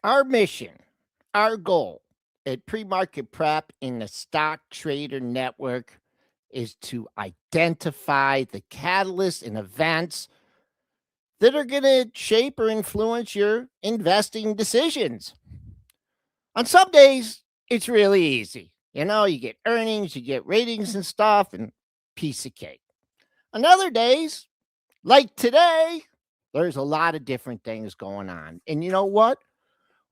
Our mission, our goal at pre-market prep in the stock trader network is to identify the catalysts and events that are going to shape or influence your investing decisions. On some days, it's really easy. You get earnings, you get ratings and stuff, and piece of cake. On other days, like today, there's a lot of different things going on. And you know what?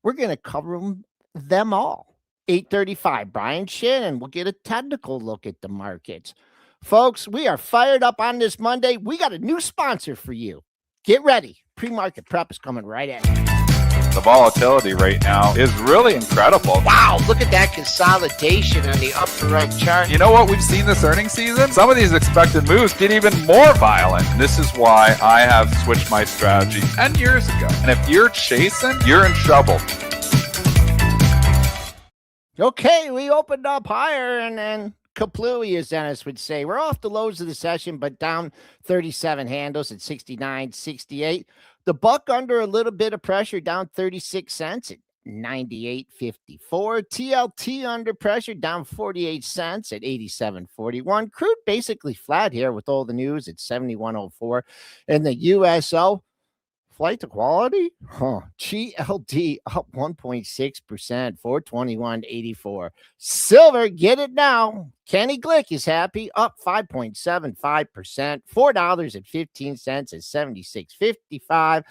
We're going to cover them all. 8:35, Brian Shannon will get a technical look at the markets. Folks, we are fired up on this Monday. We got a new sponsor for you. Get ready. Pre-market prep is coming right at you. The volatility right now is really incredible. Wow, look at that consolidation on the upper right chart. You know what we've seen this earnings season? Some of these expected moves get even more violent. This is why I have switched my strategy 10 years ago. And if you're chasing, you're in trouble. Okay, we opened up higher and then kaplooey, as Dennis would say. We're off the lows of the session, but down 37 handles at 69.68. The buck under a little bit of pressure, down 36 cents at 98.54. TLT under pressure, down 48 cents at 87.41. Crude basically flat here with all the news at 71.04. And the USO, flight to quality? GLD up 1.6%, 421.84. Silver, get it now. Kenny Glick is happy, up 5.75%, $4.15 at 76.55.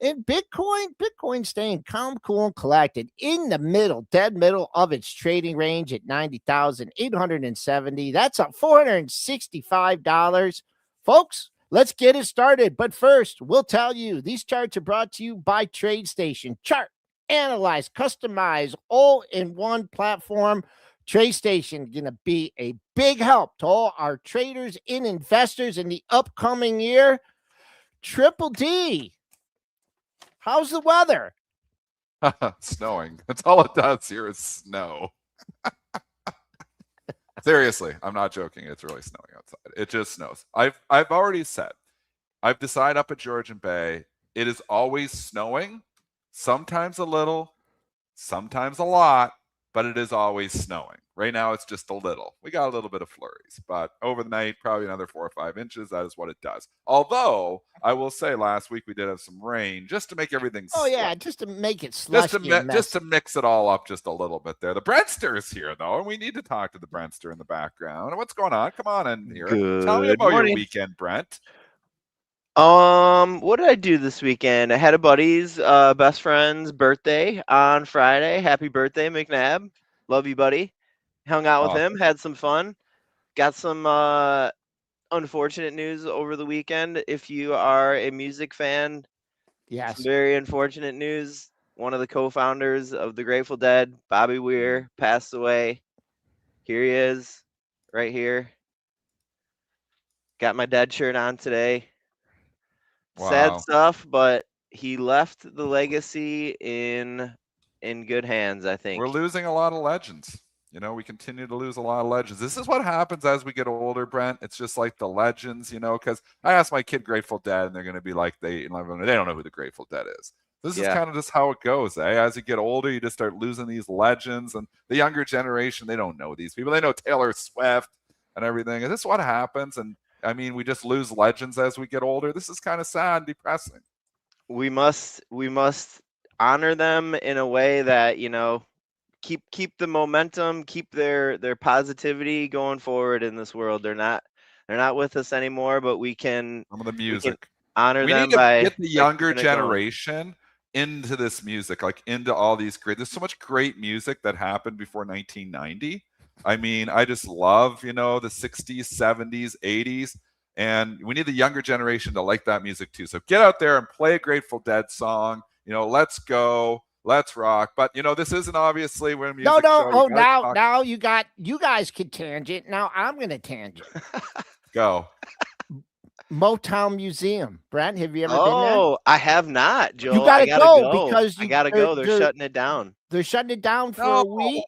And Bitcoin staying calm, cool, and collected in the middle, dead middle of its trading range at 90,870. That's up $465. Folks, let's get it started. But first, we'll tell you these charts are brought to you by TradeStation. Chart, analyze, customize, all in one platform. TradeStation going to be a big help to all our traders and investors in the upcoming year. Triple D, how's the weather? Snowing. That's all it does here is snow. Seriously, I'm not joking. It's really snowing outside. It just snows. I've already said, I've decided up at Georgian Bay, it is always snowing, sometimes a little, sometimes a lot, but it is always snowing. Right now, it's just a little. We got a little bit of flurries, but over the night, probably another 4 or 5 inches. That is what it does. Although, I will say last week we did have some rain just to make everything yeah, just to make it slushy. Just to mix it all up just a little bit there. The Brentster is here, though, and we need to talk to the Brentster in the background. What's going on? Come on in here. Tell me about your weekend, Brent. What did I do this weekend? I had a buddy's best friend's birthday on Friday. Happy birthday, McNabb. Love you, buddy. Hung out with him, had some fun. Got some unfortunate news over the weekend. If you are a music fan, yes, very unfortunate news. One of the co-founders of the Grateful Dead, Bobby Weir, passed away. Here he is, right here. Got my Dead shirt on today. Wow. Sad stuff, but he left the legacy in good hands, I think. We're losing a lot of legends. We continue to lose a lot of legends. This is what happens as we get older, Brent. It's just like the legends, because I asked my kid Grateful Dead, and they're going to be like, they don't know who the Grateful Dead is. This is kind of just how it goes, eh? As you get older, you just start losing these legends, and the younger generation, they don't know these people. They know Taylor Swift and everything. And this is what happens, and I mean, we just lose legends as we get older. This is kind of sad and depressing. We must honor them in a way that, keep the momentum, keep their positivity going forward in this world. They're not with us anymore, but we can some of the music honor them. We need to by get the younger generation into this music, like into all these great. There's so much great music that happened before 1990. I mean, I just love, the 60s, 70s, 80s, and we need the younger generation to like that music too. So get out there and play a Grateful Dead song. Let's go. Let's rock. But, this isn't obviously when music No. show. Oh, now you guys can tangent. Now I'm going to tangent. Go. Motown Museum. Brent, have you ever been there? Oh, I have not, Joe. You got to go because I got to go. They're shutting it down. They're shutting it down for a week.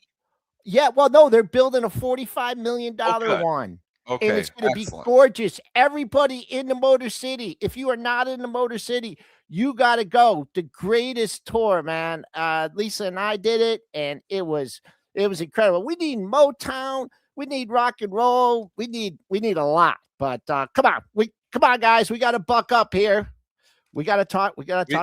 Yeah, well, no, they're building a $45 million one. Okay, and it's going to be gorgeous. Everybody in the Motor City. If you are not in the Motor City, You got to go. The greatest tour, man. Lisa and I did it, and it was incredible. We need Motown. We need rock and roll. We need a lot. But come on, guys. We got to buck up here. We got to talk.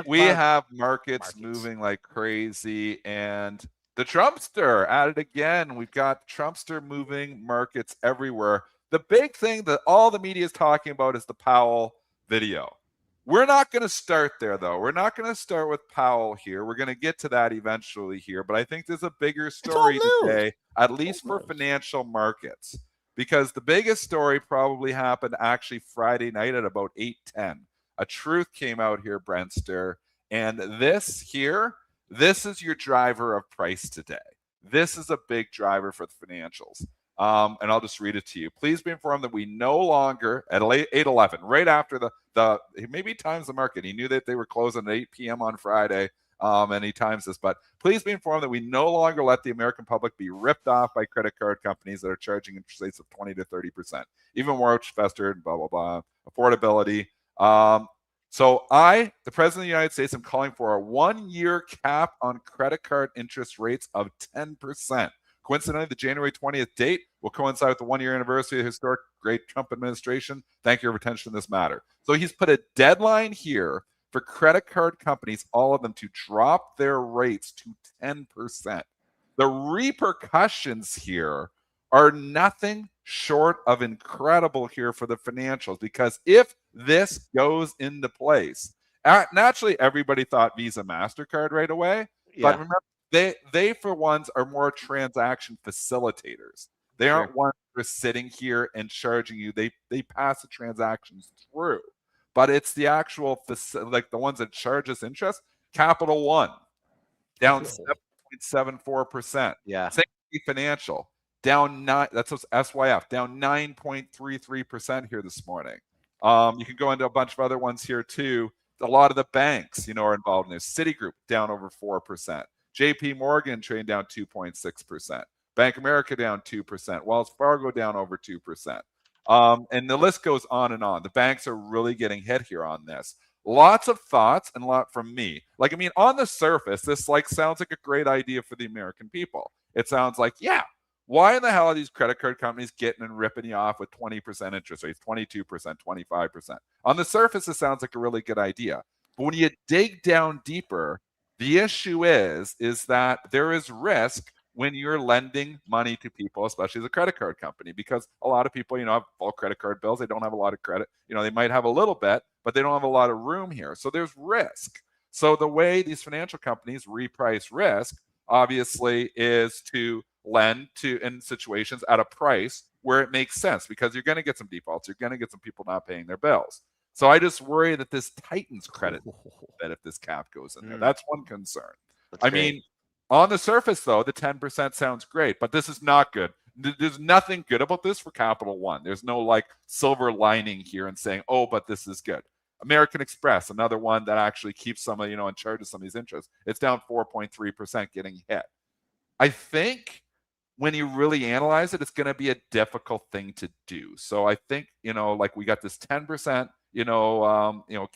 We have markets moving like crazy, and the Trumpster at it again. We've got Trumpster moving markets everywhere. The big thing that all the media is talking about is the Powell video. We're not going to start there, though. We're not going to start with Powell here. We're going to get to that eventually here. But I think there's a bigger story today, at least for financial markets, because the biggest story probably happened actually Friday night at about 8:10. A truth came out here, Brentster, and this is your driver of price today. This is a big driver for the financials. And I'll just read it to you. Please be informed that we no longer, at 8:11, right after maybe times the market. He knew that they were closing at 8 p.m. on Friday, and he times this. But please be informed that we no longer let the American public be ripped off by credit card companies that are charging interest rates of 20 to 30%. Even more festered, blah, blah, blah. Affordability. So the President of the United States, am calling for a 1-year cap on credit card interest rates of 10%. Coincidentally, the January 20th date will coincide with the 1-year anniversary of the historic great Trump administration. Thank you for your attention to this matter. So he's put a deadline here for credit card companies, all of them, to drop their rates to 10%. The repercussions here are nothing short of incredible here for the financials, because if this goes into place, naturally everybody thought Visa, MasterCard right away. Yeah. But remember, they for ones are more transaction facilitators. They aren't ones that are sitting here and charging you. They pass the transactions through. But it's the actual, like the ones that charge us interest. Capital One, down 7.74%. Yeah. Sympathy Financial, down 9. That's what's SYF, down 9.33% here this morning. You can go into a bunch of other ones here too. A lot of the banks, are involved in this. Citigroup down over 4%. JP Morgan trading down 2.6%. Bank of America down 2%. Wells Fargo down over 2%. And the list goes on and on. The banks are really getting hit here on this. Lots of thoughts and a lot from me. On the surface, this sounds like a great idea for the American people. It sounds like, yeah, why in the hell are these credit card companies getting and ripping you off with 20% interest rates, 22%, 25%? On the surface, it sounds like a really good idea. But when you dig down deeper, the issue is that there is risk when you're lending money to people, especially as a credit card company, because a lot of people, have full credit card bills. They don't have a lot of credit. They might have a little bit, but they don't have a lot of room here. So there's risk. So the way these financial companies reprice risk, obviously, is to lend in situations at a price where it makes sense, because you're going to get some defaults. You're going to get some people not paying their bills. So I just worry that this tightens credit that if this cap goes in there. That's one concern. On the surface, though, the 10% sounds great, but this is not good. There's nothing good about this for Capital One. There's no silver lining here and saying, oh, but this is good. American Express, another one that actually keeps some of, in charge of some of these interests. It's down 4.3%, getting hit. I think when you really analyze it, it's going to be a difficult thing to do. So I think, we got this 10%,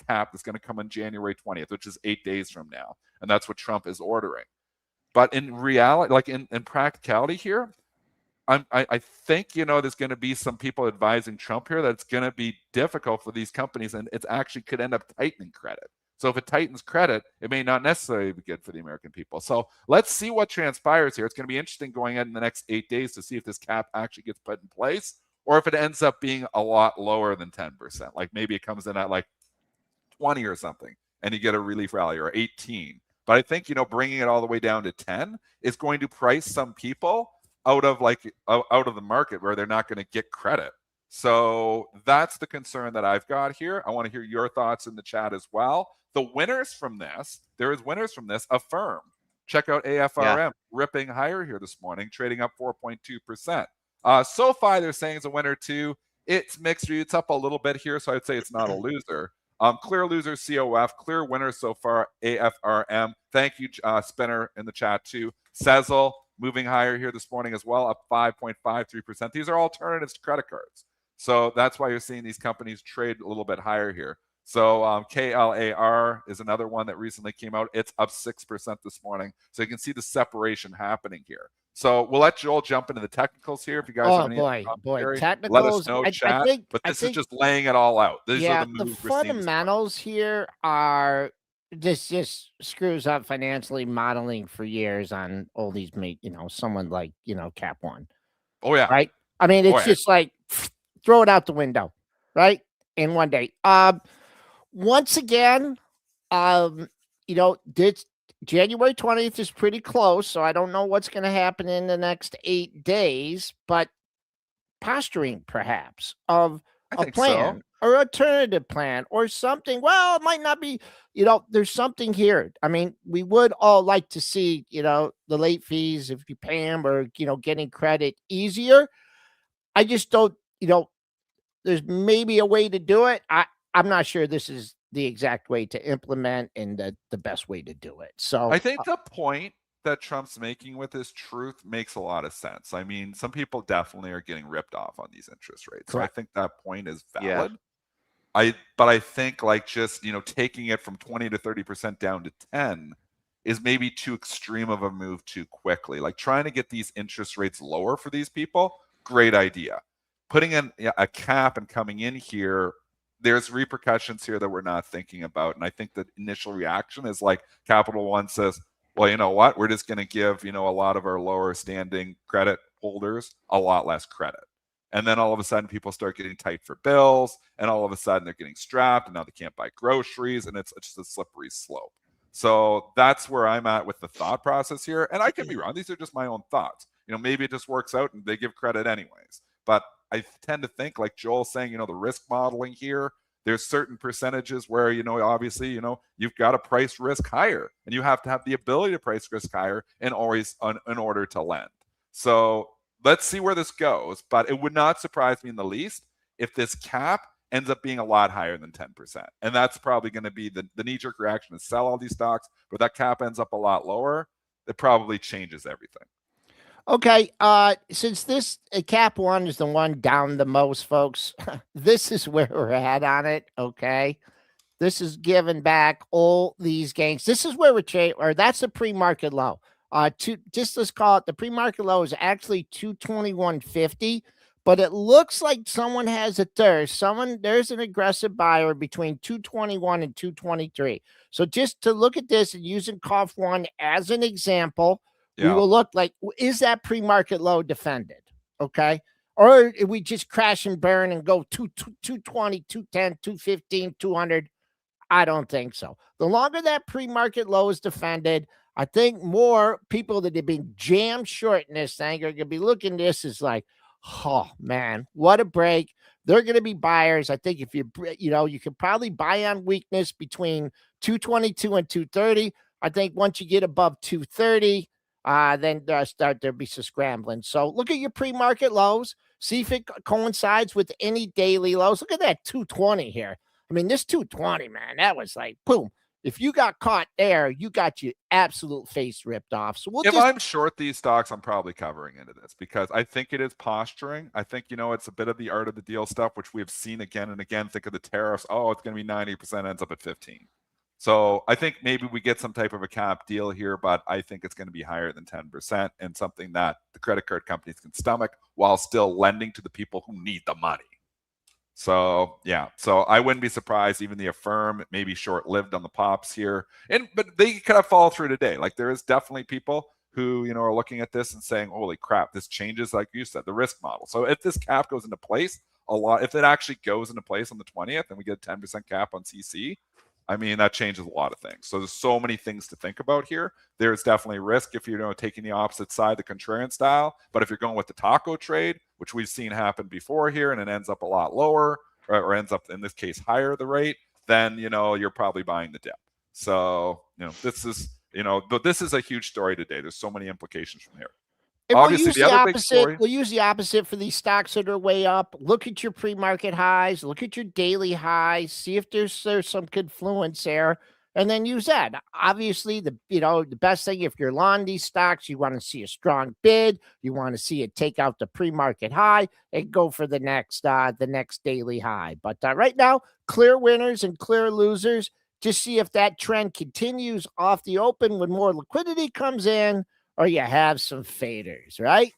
cap that's going to come on January 20th, which is 8 days from now. And that's what Trump is ordering. But in reality, in practicality here, I think, there's going to be some people advising Trump here that it's going to be difficult for these companies, and it actually could end up tightening credit. So if it tightens credit, it may not necessarily be good for the American people. So let's see what transpires here. It's going to be interesting going in the next 8 days to see if this cap actually gets put in place, or if it ends up being a lot lower than 10%. Maybe it comes in at 20 or something, and you get a relief rally, or 18. But I think, bringing it all the way down to 10 is going to price some people out of the market where they're not going to get credit. So that's the concern that I've got here. I want to hear your thoughts in the chat as well. The winners from this, Affirm. Check out AFRM, ripping higher here this morning, trading up 4.2%. SoFi, they're saying, is a winner too. It's mixed. It's up a little bit here, so I'd say it's not a loser. Clear loser, COF. Clear winner so far, AFRM. Thank you, Spinner, in the chat too. Sezzle, moving higher here this morning as well, up 5.53%. These are alternatives to credit cards. So that's why you're seeing these companies trade a little bit higher here. So KLAR is another one that recently came out. It's up 6% this morning. So you can see the separation happening here. So we'll let Joel jump into the technicals here. If you guys have any commentary, let us technicals. know, I chat. think, But I this think, is just laying it all out. These are yeah, the the moves we're seeing. fundamentals here are this just screws up financially modeling for years on all these, someone like, Cap One. Oh, yeah. Right. I mean, it's just like throw it out the window, right? In one day. Once again, this January 20th is pretty close, so I don't know what's going to happen in the next 8 days, but posturing perhaps of a plan or alternative plan or something. Well, it might not be, there's something here. I mean, we would all like to see, the late fees, if you pay them, or, getting credit easier. I just don't, there's maybe a way to do it. I'm not sure this is the exact way to implement and the best way to do it. So I think the point that Trump's making with his truth makes a lot of sense. I mean, some people definitely are getting ripped off on these interest rates. Correct. So I think that point is valid. Yeah. But I think like just, taking it from 20 to 30% down to 10 is maybe too extreme of a move too quickly. Like trying to get these interest rates lower for these people, great idea. Putting in a cap and coming in here, there's repercussions here that we're not thinking about. And I think the initial reaction is like Capital One says, well, you know what? We're just going to give, a lot of our lower standing credit holders a lot less credit. And then all of a sudden people start getting tight for bills, and all of a sudden they're getting strapped, and now they can't buy groceries, and it's just a slippery slope. So that's where I'm at with the thought process here. And I could be wrong. These are just my own thoughts. Maybe it just works out and they give credit anyways. But I tend to think, like Joel's saying, the risk modeling here, there's certain percentages where, obviously, you've got to price risk higher, and you have to have the ability to price risk higher in order to lend. So let's see where this goes. But it would not surprise me in the least if this cap ends up being a lot higher than 10%. And that's probably going to be the knee-jerk reaction to sell all these stocks. But that cap ends up a lot lower, it probably changes everything. Okay, since this Cap One is the one down the most, folks, this is where we're at on it, okay? This is giving back all these gains. This is where we're that's a pre-market low. Let's call it the pre-market low is actually 221.50, but it looks like someone has a thirst. There's an aggressive buyer between 221 and 223. So just to look at this and using COF one as an example, we will look like, is that pre-market low defended? Okay. Or we just crash and burn and go 220, 210, 215, 200. I don't think so. The longer that pre-market low is defended, I think more people that have been jammed short in this thing are going to be looking at this as like, oh man, what a break. They're going to be buyers. I think if you can probably buy on weakness between 222 and 230. I think once you get above 230, then there'll be some scrambling. So look at your pre-market lows. See if it coincides with any daily lows. Look at that 220 here. I mean, this 220, man, that was like, boom. If you got caught there, you got your absolute face ripped off. So if I'm short these stocks, I'm probably covering into this because I think it is posturing. I think, it's a bit of the art of the deal stuff, which we have seen again and again. Think of the tariffs. Oh, it's going to be 90%, ends up at 15. So I think maybe we get some type of a cap deal here, but I think it's going to be higher than 10% and something that the credit card companies can stomach while still lending to the people who need the money. So, yeah. So I wouldn't be surprised. Even the Affirm may be short-lived on the pops here. But they could have fall through today. Like there is definitely people who, are looking at this and saying, holy crap, this changes, like you said, the risk model. So if this cap goes into place, if it actually goes into place on the 20th and we get a 10% cap on CC, I mean, that changes a lot of things. So there's so many things to think about here. There's definitely risk if you're taking the opposite side, the contrarian style. But if you're going with the taco trade, which we've seen happen before here, and it ends up a lot lower or ends up, in this case, higher the rate, then, you're probably buying the dip. So, this is, but this is a huge story today. There's so many implications from here. And obviously, we'll use the opposite for these stocks that are way up. Look at your pre-market highs. Look at your daily highs. See if there's some confluence there. and then use that. Obviously, the best thing, if you're long these stocks, you want to see a strong bid. You want to see it take out the pre-market high and go for the next daily high. But right now, clear winners and clear losers. Just see if that trend continues off the open when more liquidity comes in, or you have some faders, right?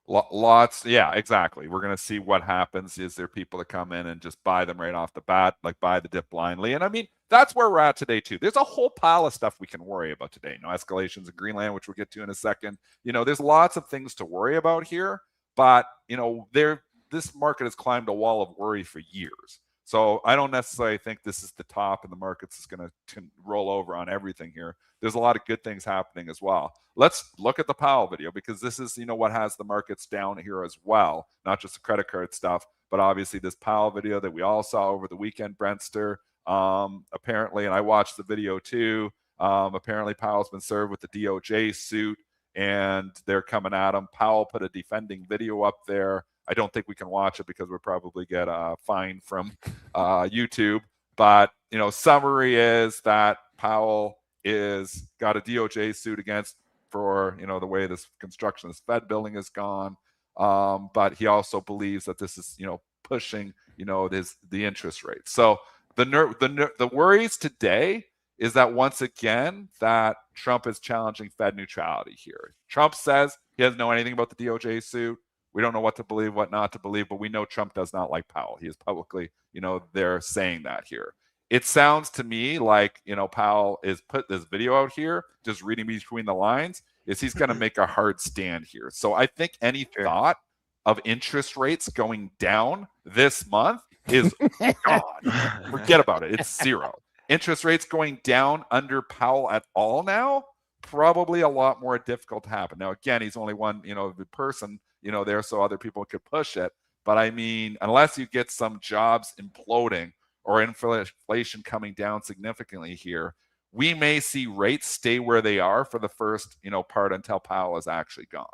Lots. Yeah, exactly. We're going to see what happens. Is there people that come in and just buy them right off the bat, like buy the dip blindly? And I mean, that's where we're at today too. There's a whole pile of stuff we can worry about today. No escalations in Greenland, which we'll get to in a second. There's lots of things to worry about here, but this market has climbed a wall of worry for years. So I don't necessarily think this is the top and the market's is going to roll over on everything here. There's a lot of good things happening as well. Let's look at the Powell video, because this is, what has the markets down here as well, not just the credit card stuff, but obviously this Powell video that we all saw over the weekend, Brentster, apparently, and I watched the video too. Apparently Powell's been served with the DOJ suit and they're coming at him. Powell put a defending video up there. I don't think we can watch it because we'll probably get a fine from YouTube. But, summary is that Powell is got a DOJ suit against for, the way this construction, this Fed building has gone. But he also believes that this is, pushing, the interest rate. So the worries today is that once again, that Trump is challenging Fed neutrality here. Trump says he doesn't know anything about the DOJ suit. We don't know what to believe, what not to believe, but we know Trump does not like Powell. He is publicly, they're saying that here. It sounds to me like, Powell is put this video out here, just reading between the lines, is he's going to make a hard stand here. So I think any thought of interest rates going down this month is gone. Forget about it. It's zero. Interest rates going down under Powell at all now, probably a lot more difficult to happen. Now, again, he's only one, person, there, so other people could push it. But I mean, unless you get some jobs imploding or inflation coming down significantly here, we may see rates stay where they are for the first, part until Powell is actually gone.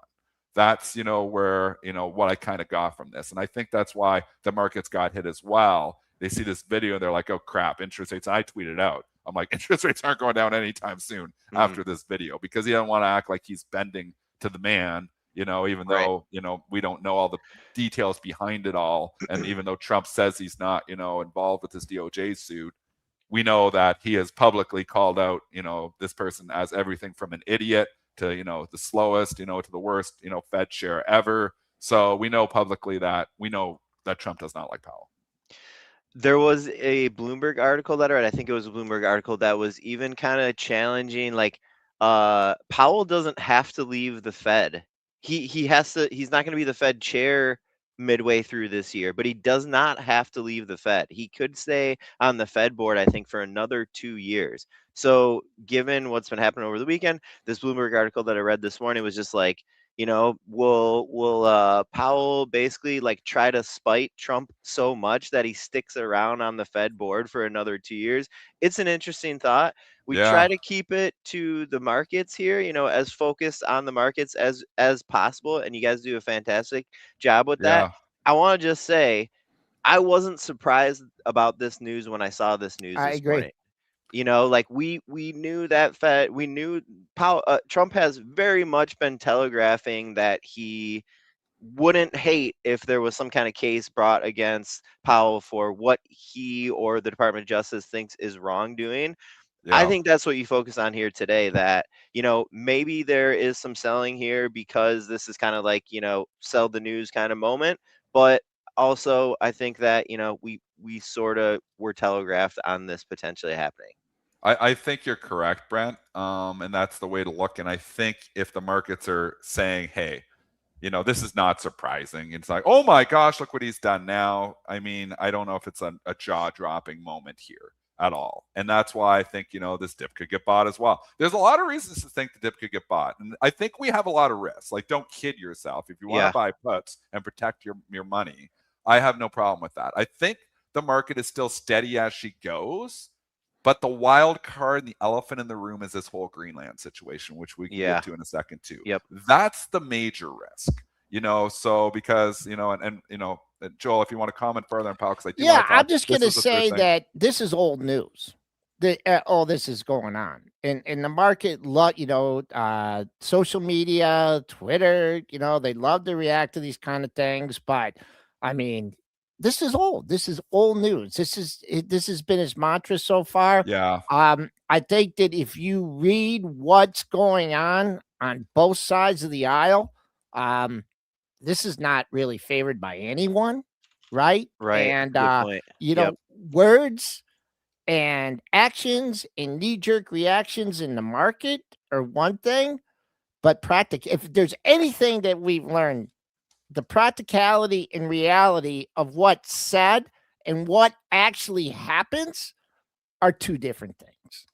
That's, where, what I kind of got from this. And I think that's why the markets got hit as well. They see this video and they're like, oh crap, interest rates. I tweeted out, I'm like, interest rates aren't going down anytime soon after this video, because he doesn't want to act like he's bending to the man, even though, we don't know all the details behind it all. And even though Trump says he's not, involved with this DOJ suit, we know that he has publicly called out, this person as everything from an idiot to, the slowest, to the worst, Fed chair ever. So we know publicly that Trump does not like Powell. There was a Bloomberg article that I read. I think it was a Bloomberg article that was even kind of challenging. Like, Powell doesn't have to leave the Fed. He has to. He's not going to be the Fed chair midway through this year, but he does not have to leave the Fed. He could stay on the Fed board, I think, for another 2 years. So, given what's been happening over the weekend, this Bloomberg article that I read this morning was just like, will Powell basically like try to spite Trump so much that he sticks around on the Fed board for another 2 years? It's an interesting thought. We try to keep it to the markets here, as focused on the markets as possible, and you guys do a fantastic job with that. I want to just say, I wasn't surprised about this news when I saw this news this morning. Like we knew that we knew Trump has very much been telegraphing that he wouldn't hate if there was some kind of case brought against Powell for what he or the Department of Justice thinks is wrongdoing. I think that's what you focus on here today, that, maybe there is some selling here because this is kind of like, sell the news kind of moment. But also, I think that, we sort of were telegraphed on this potentially happening. I think you're correct, Brent. And that's the way to look. And I think if the markets are saying, hey, this is not surprising. It's like, oh my gosh, look what he's done now. I mean, I don't know if it's a jaw-dropping moment here at all. And that's why I think, this dip could get bought as well. There's a lot of reasons to think the dip could get bought. And I think we have a lot of risks. Like, don't kid yourself. If you want to buy puts and protect your money, I have no problem with that. I think the market is still steady as she goes. But the wild card and the elephant in the room is this whole Greenland situation, which we can get to in a second too. That's the major risk, so because, and Joel, if you want to comment further on Powell, because I do I'm just going to say that this is old news. all this is going on in the market. Social media, Twitter, they love to react to these kind of things. But I mean, this is old. This is old news. This has been his mantra so far. Yeah. I think that if you read what's going on both sides of the aisle, this is not really favored by anyone, right? Right. And Good point. Yep. words and actions and knee-jerk reactions in the market are one thing, but if there's anything that we've learned, the practicality and reality of what's said and what actually happens are two different things.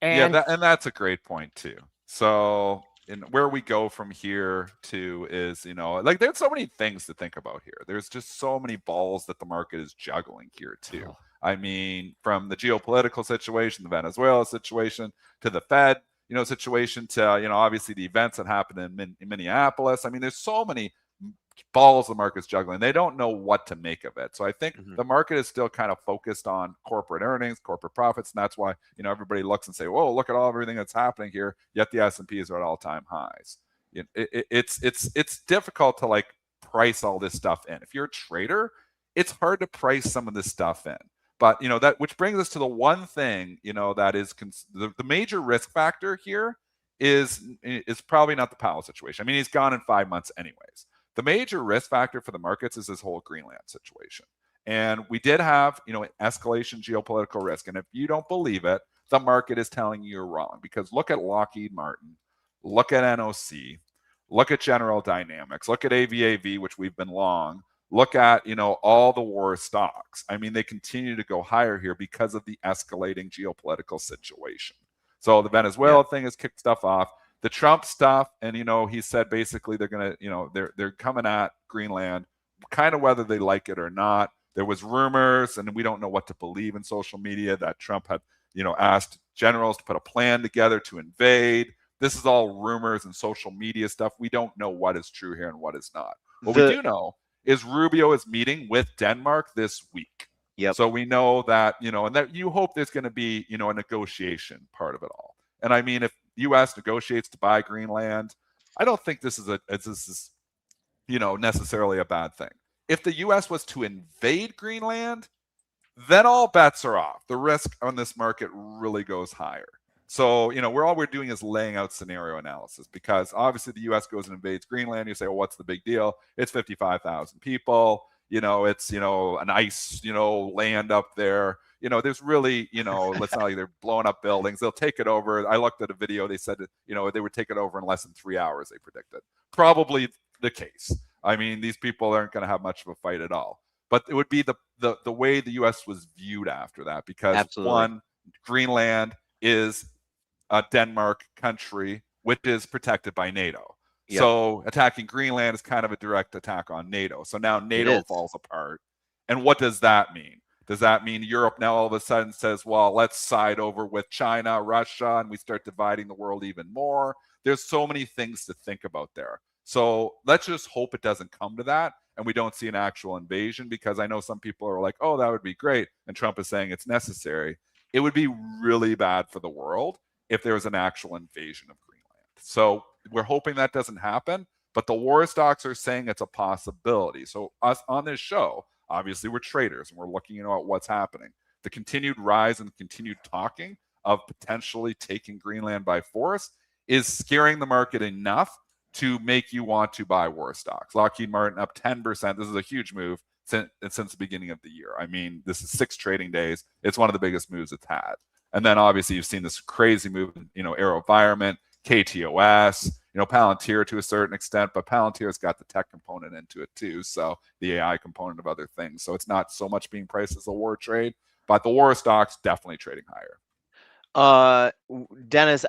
And and that's a great point too. So where we go from here to is, like there's so many things to think about here. There's just so many balls that the market is juggling here too. I mean, from the geopolitical situation, the Venezuela situation, to the Fed, situation, to, obviously the events that happened in Minneapolis. I mean, there's so many balls the market's juggling. They don't know what to make of it. So I think the market is still kind of focused on corporate earnings, corporate profits, and that's why everybody looks and say, "Whoa, look at everything that's happening here." Yet the S&Ps are at all-time highs. It's difficult to like price all this stuff in. If you're a trader, it's hard to price some of this stuff in. But that, which brings us to the one thing that is the major risk factor here is probably not the Powell situation. I mean, he's gone in 5 months anyways. The major risk factor for the markets is this whole Greenland situation. And we did have, escalation geopolitical risk. And if you don't believe it, the market is telling you you're wrong. Because look at Lockheed Martin, look at NOC, look at General Dynamics, look at AVAV, which we've been long, look at, all the war stocks. I mean, they continue to go higher here because of the escalating geopolitical situation. So the Venezuela thing has kicked stuff off. The Trump stuff, and he said basically they're gonna, they're coming at Greenland, kind of whether they like it or not. There was rumors, and we don't know what to believe in social media, that Trump had, asked generals to put a plan together to invade. This is all rumors and social media stuff. We don't know what is true here and what is not. What we do know is Rubio is meeting with Denmark this week. Yep. So we know that, and that you hope there's going to be, a negotiation part of it all. And I mean, if U.S. negotiates to buy Greenland, I don't think this is necessarily a bad thing. If the U.S. was to invade Greenland, then all bets are off. The risk on this market really goes higher. So, all we're doing is laying out scenario analysis, because obviously the U.S. goes and invades Greenland. You say, well, what's the big deal? It's 55,000 people. It's, an ice, land up there. There's really, let's not like they're blowing up buildings. They'll take it over. I looked at a video. They said, they would take it over in less than 3 hours, they predicted. Probably the case. I mean, these people aren't going to have much of a fight at all. But it would be the way the U.S. was viewed after that, because one, Greenland is a Denmark country, which is protected by NATO. Yep. So attacking Greenland is kind of a direct attack on NATO. So now NATO falls apart. And what does that mean? Does that mean Europe now all of a sudden says, well, let's side over with China, Russia, and we start dividing the world even more? There's so many things to think about there. So let's just hope it doesn't come to that and we don't see an actual invasion, because I know some people are like, oh, that would be great. And Trump is saying it's necessary. It would be really bad for the world if there was an actual invasion of Greenland. So we're hoping that doesn't happen, but the war stocks are saying it's a possibility. So us on this show, obviously we're traders and we're looking at what's happening. The continued rise and continued talking of potentially taking Greenland by force is scaring the market enough to make you want to buy war stocks. Lockheed Martin up 10%. This is a huge move since the beginning of the year. I mean, this is 6 trading days. It's one of the biggest moves it's had. And then obviously you've seen this crazy move in, AeroVironment, KTOS, Palantir to a certain extent, but Palantir's got the tech component into it too. So the AI component of other things. So it's not so much being priced as a war trade, but the war stocks definitely trading higher. Dennis,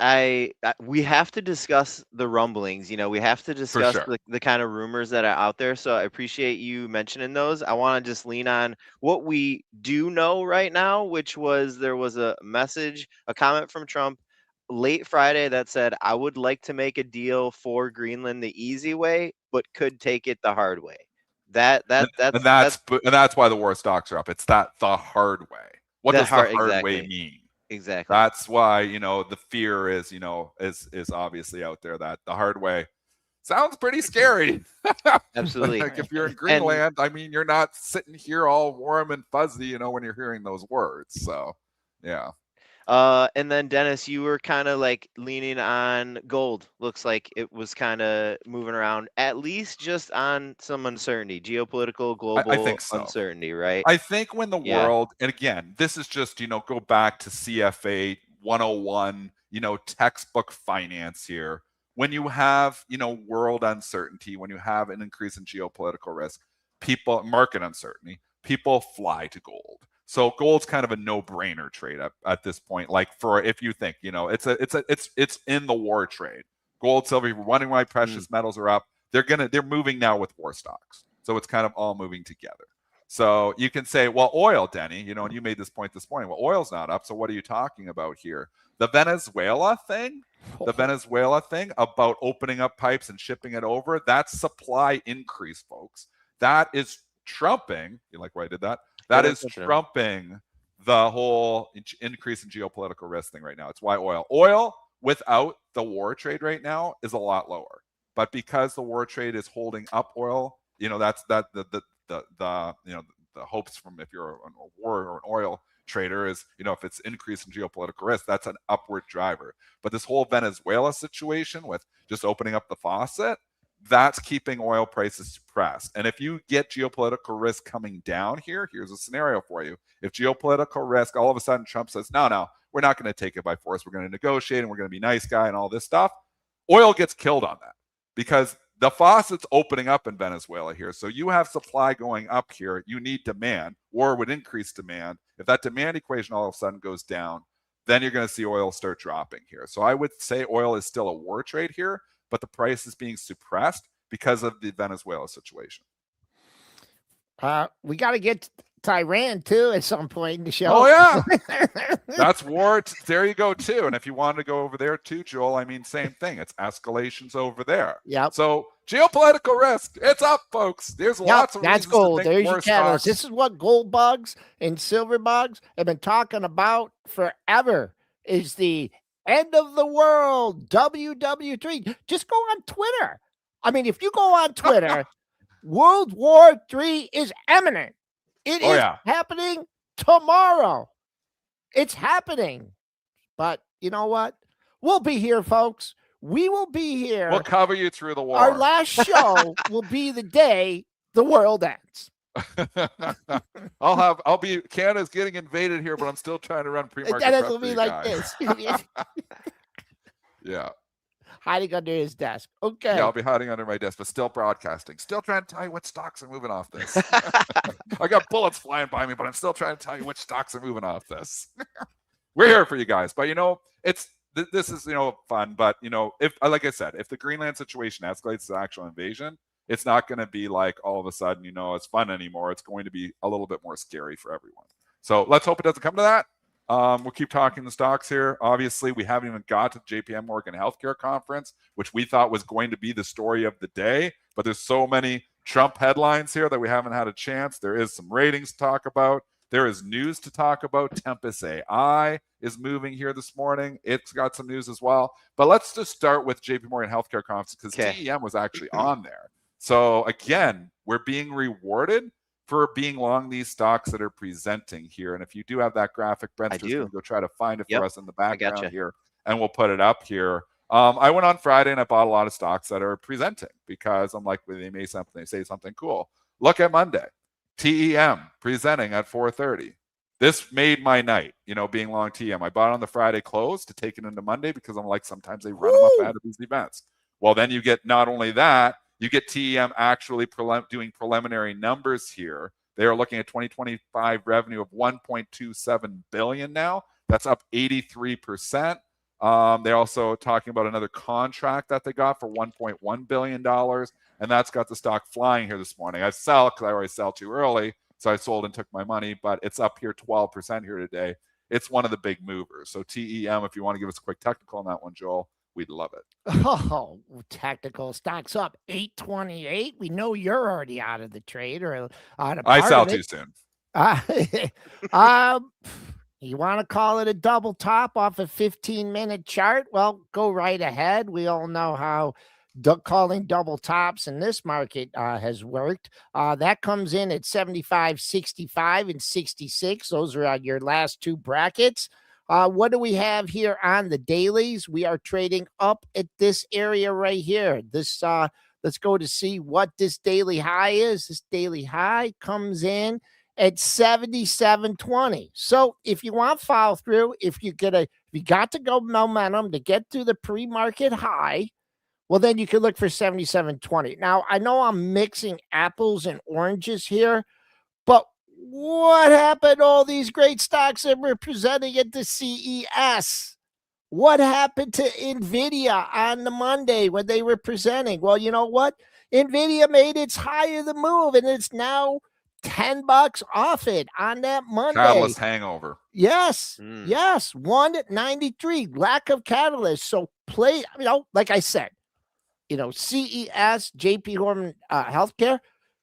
we have to discuss the rumblings. We have to discuss the kind of rumors that are out there. So I appreciate you mentioning those. I want to just lean on what we do know right now, which was there was a comment from Trump late Friday that said, I would like to make a deal for Greenland the easy way, but could take it the hard way. That's why the war stocks are up. It's the hard way. What The does the hard- hard exactly. way mean? Exactly. That's why, the fear is, is obviously out there that the hard way sounds pretty scary. Absolutely. Like if you're in Greenland, I mean, you're not sitting here all warm and fuzzy, when you're hearing those words. So, yeah. And then Dennis, you were kind of like leaning on gold. Looks like it was kind of moving around, at least just on some uncertainty, geopolitical, global I think so. uncertainty, right? I think when the Yeah. world, and again, this is just, go back to CFA 101, textbook finance here. When you have, world uncertainty, when you have an increase in geopolitical risk, market uncertainty, people fly to gold. So gold's kind of a no-brainer trade at this point. Like if you think, it's in the war trade. Gold, silver, you're wondering why precious metals are up. They're moving now with war stocks. So it's kind of all moving together. So you can say, well, oil, Denny, and you made this point this morning. Well, oil's not up. So what are you talking about here? The Venezuela thing about opening up pipes and shipping it over, that's supply increase, folks. That is trumping. You like where I did that? That is trumping the whole increase in geopolitical risk thing right now. It's why oil without the war trade right now is a lot lower. But because the war trade is holding up oil, that's the hopes from if you're a war or an oil trader is, if it's increase in geopolitical risk, that's an upward driver. But this whole Venezuela situation with just opening up the faucet, that's keeping oil prices suppressed. And if you get geopolitical risk coming down here, here's a scenario for you. If geopolitical risk, all of a sudden Trump says, no, we're not going to take it by force. We're going to negotiate and we're going to be nice guy and all this stuff. Oil gets killed on that because the faucet's opening up in Venezuela here. So you have supply going up here. You need demand. War would increase demand. If that demand equation all of a sudden goes down, then you're going to see oil start dropping here. So I would say oil is still a war trade here, but the price is being suppressed because of the Venezuela situation. We got to get to Iran too at some point in the show. Oh yeah, that's war. There you go too. And if you want to go over there too, Joel, I mean, same thing. It's escalations over there. Yeah. So geopolitical risk, it's up, folks. There's lots of that's reasons gold. to think There's more your catalyst. stocks. This is what gold bugs and silver bugs have been talking about forever. Is the end of the world, WW3. Just go on Twitter. I mean, if you go on Twitter, World War III is imminent. It is happening tomorrow. It's happening. But you know what? We'll be here, folks. We will be here. We'll cover you through the war. Our last show will be the day the world ends. I'll be Canada's getting invaded here, but I'm still trying to run PreMarket. And it'll be like this. Yeah. Hiding under his desk. Okay. Yeah, I'll be hiding under my desk, but still broadcasting. Still trying to tell you what stocks are moving off this. I got bullets flying by me, but I'm still trying to tell you which stocks are moving off this. We're here for you guys. But, this is, fun. But, if, like I said, if the Greenland situation escalates to actual invasion, it's not going to be like all of a sudden, it's fun anymore. It's going to be a little bit more scary for everyone. So let's hope it doesn't come to that. We'll keep talking the stocks here. Obviously, we haven't even got to the JPM Morgan Healthcare Conference, which we thought was going to be the story of the day. But there's so many Trump headlines here that we haven't had a chance. There is some ratings to talk about. There is news to talk about. Tempest AI is moving here this morning. It's got some news as well. But let's just start with JP Morgan Healthcare Conference because TEM was actually on there. So again, we're being rewarded for being long these stocks that are presenting here. And if you do have that graphic, Brent's just going to go try to find it for us in the background here, and we'll put it up here. I went on Friday and I bought a lot of stocks that are presenting because I'm like, well, they say something cool. Look at Monday, TEM presenting at 4:30. This made my night, being long TEM. I bought on the Friday close to take it into Monday because I'm like, sometimes they run them up out of these events. Well, then you get not only that, you get TEM actually doing preliminary numbers here. They are looking at 2025 revenue of $1.27 billion now. That's up 83%. They're also talking about another contract that they got for $1.1 billion, and that's got the stock flying here this morning. I sell because I always sell too early, so I sold and took my money, but it's up here 12% here today. It's one of the big movers. So TEM, if you want to give us a quick technical on that one, Joel, we'd love it. Oh, tactical stocks up 828. We know you're already out of the trade or out of. I sell too soon. You want to call it a double top off a 15-minute chart? Well, go right ahead. We all know how calling double tops in this market has worked. That comes in at 75, 65, and 66. Those are your last two brackets. What do we have here on the dailies? We are trading up at this area right here. This let's go to see what this daily high is. This daily high comes in at 77.20. So if you want follow through, if you got to go momentum to get through the pre-market high, well, then you could look for 77.20. Now, I know I'm mixing apples and oranges here, but what happened to all these great stocks that were presenting at the CES? What happened to NVIDIA on the Monday when they were presenting? Well, you know what? NVIDIA made its high of the move, and it's now $10 off it on that Monday. Catalyst hangover. Yes. Yes. 193. Lack of catalyst. So like I said, CES, JP Morgan Healthcare,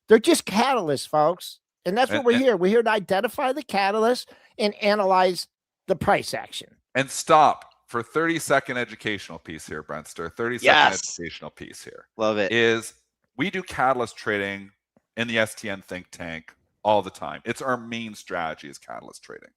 they're just catalysts, folks. And that's what we're here. We're here to identify the catalyst and analyze the price action. And stop for 30-second educational piece here, Brentster. 30-second educational piece here. Love it. Is we do catalyst trading in the STN think tank all the time. It's our main strategy is catalyst trading.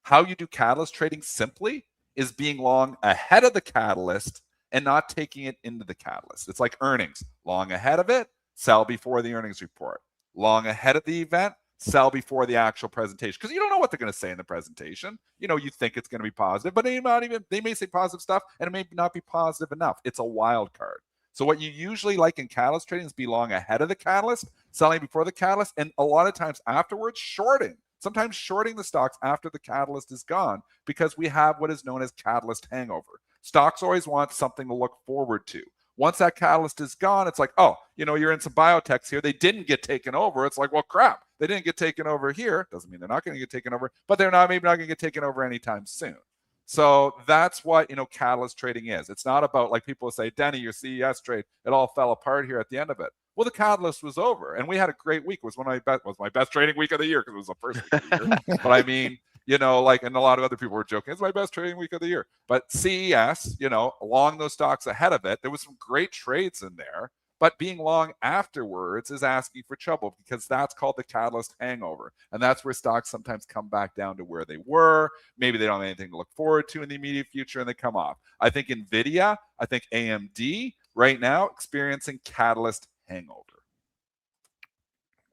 How you do catalyst trading simply is being long ahead of the catalyst and not taking it into the catalyst. It's like earnings. Long ahead of it, sell before the earnings report. Long ahead of the event, sell before the actual presentation. Because you don't know what they're going to say in the presentation. You think it's going to be positive, but they may say positive stuff and it may not be positive enough. It's a wild card. So what you usually like in catalyst trading is be long ahead of the catalyst, selling before the catalyst, and a lot of times afterwards, shorting. Sometimes shorting the stocks after the catalyst is gone because we have what is known as catalyst hangover. Stocks always want something to look forward to. Once that catalyst is gone, it's like, oh, you're in some biotechs here. They didn't get taken over. It's like, well, crap. They didn't get taken over here. Doesn't mean they're not going to get taken over, but they're maybe not going to get taken over anytime soon. So that's what, catalyst trading is. It's not about, like people say, Denny, your CES trade, it all fell apart here at the end of it. Well, the catalyst was over and we had a great week. It was my best trading week of the year because it was the first week of the year. But I mean, and a lot of other people were joking, it's my best trading week of the year. But CES, along those stocks ahead of it, there was some great trades in there. But being long afterwards is asking for trouble because that's called the catalyst hangover. And that's where stocks sometimes come back down to where they were. Maybe they don't have anything to look forward to in the immediate future and they come off. I think NVIDIA, I think AMD right now experiencing catalyst hangover.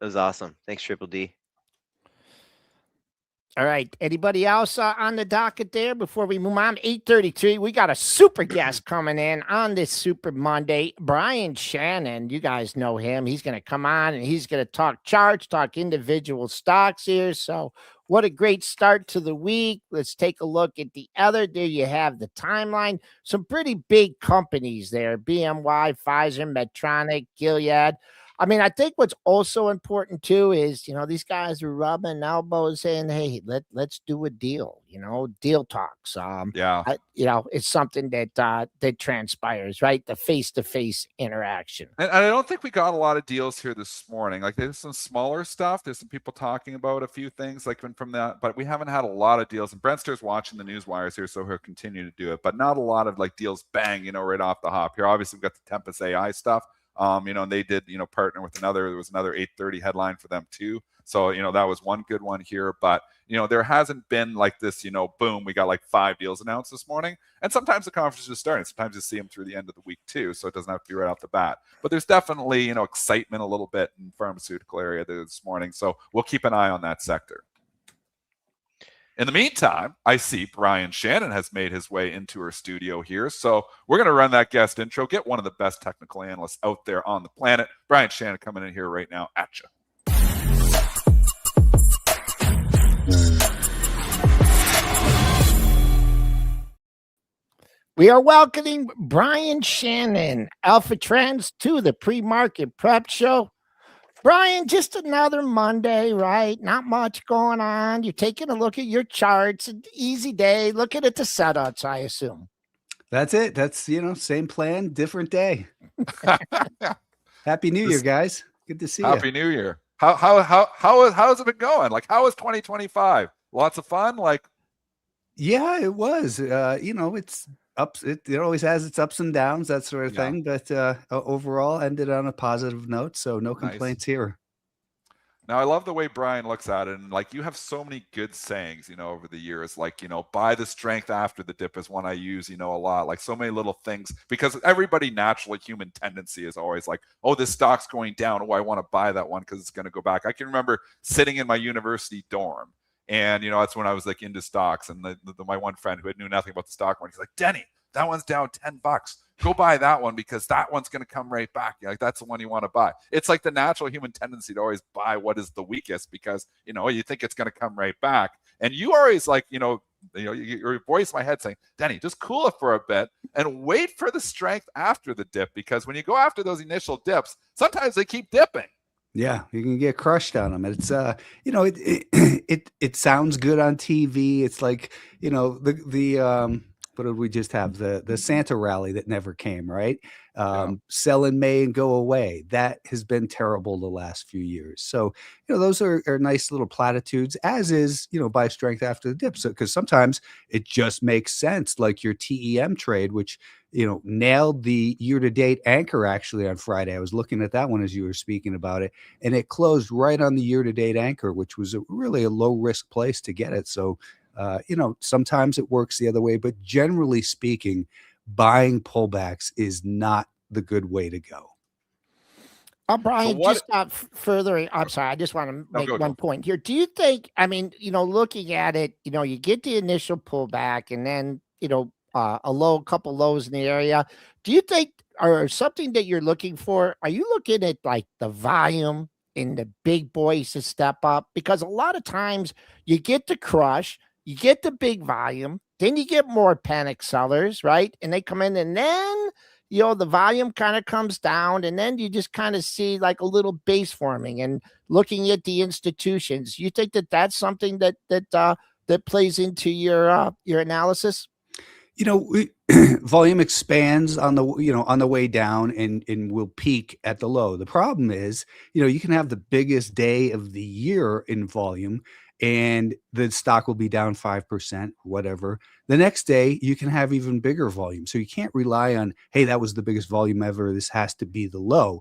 That was awesome. Thanks, Triple D. All right. Anybody else on the docket there before we move on? 8:33. We got a super guest coming in on this Super Monday. Brian Shannon. You guys know him. He's going to come on and he's going to talk charts, talk individual stocks here. So what a great start to the week. Let's take a look at the other. There you have the timeline. Some pretty big companies there. BMY, Pfizer, Medtronic, Gilead. I mean, I think what's also important too is, these guys are rubbing elbows saying, hey, let's do a deal, deal talks. It's something that transpires, right? The face-to-face interaction. And I don't think we got a lot of deals here this morning. Like there's some smaller stuff. There's some people talking about a few things like from that, but we haven't had a lot of deals. And Brentster's watching the news wires here, so he'll continue to do it, but not a lot of like deals bang, right off the hop here. Obviously we've got the Tempest AI stuff. And they did, partner with there was another 8:30 headline for them too. So, that was one good one here, but, there hasn't been like this, boom, we got like 5 deals announced this morning. And sometimes the conference is just starting. Sometimes you see them through the end of the week too. So it doesn't have to be right off the bat, but there's definitely, excitement a little bit in pharmaceutical area this morning. So we'll keep an eye on that sector. In the meantime, I see Brian Shannon has made his way into our studio here. So we're going to run that guest intro, get one of the best technical analysts out there on the planet. Brian Shannon coming in here right now at you. We are welcoming Brian Shannon, AlphaTrends, to the pre-market prep show. Brian, just another Monday, right? Not much going on. You're taking a look at your charts. An easy day. Looking at the setups, I assume. That's it. That's, same plan, different day. Happy New Year, guys. Good to see you. Happy New Year. How's it been going? Like, how is 2025? Lots of fun? Like, Yeah, it was. It's ups. It always has its ups and downs, that sort of Yeah. thing. But overall, ended on a positive note, so no Nice. complaints here. Now I love the way Brian looks at it, and like you have so many good sayings, over the years. Like, buy the strength after the dip is one I use, a lot. Like so many little things, because everybody naturally, human tendency is always like, oh, this stock's going down. Oh, I want to buy that one because it's going to go back. I can remember sitting in my university dorm, and that's when I was like into stocks, and my one friend who knew nothing about the stock market, he's like, Denny, that one's down $10. Go buy that one because that one's going to come right back. Like that's the one you want to buy. It's like the natural human tendency to always buy what is the weakest because you think it's going to come right back. And you always like your voice in my head saying, Denny, just cool it for a bit and wait for the strength after the dip, because when you go after those initial dips, sometimes they keep dipping. Yeah, you can get crushed on them. It's it sounds good on TV. It's like, the what did we just have? The Santa rally that never came, right? Sell in May and go away. That has been terrible the last few years. So, those are nice little platitudes, as is, buy strength after the dip. So, because sometimes it just makes sense, like your TEM trade, which nailed the year-to-date anchor actually on Friday. I was looking at that one as you were speaking about it, and it closed right on the year-to-date anchor, which was really a low-risk place to get it. So, sometimes it works the other way, but generally speaking, buying pullbacks is not the good way to go. Brian, just furthering, I'm sorry, I just want to make one point here. Do you think, looking at it, you get the initial pullback and then, a couple lows in the area. Do you think, or something that you're looking for, are you looking at like the volume in the big boys to step up? Because a lot of times you get the crush, you get the big volume, then you get more panic sellers, right? And they come in, and then, the volume kind of comes down, and then you just kind of see like a little base forming. And looking at the institutions, you think that that's something that plays into your analysis? Volume expands on the way down and will peak at the low. The problem is, you can have the biggest day of the year in volume and the stock will be down 5%, whatever. The next day, you can have even bigger volume. So you can't rely on, hey, that was the biggest volume ever, this has to be the low.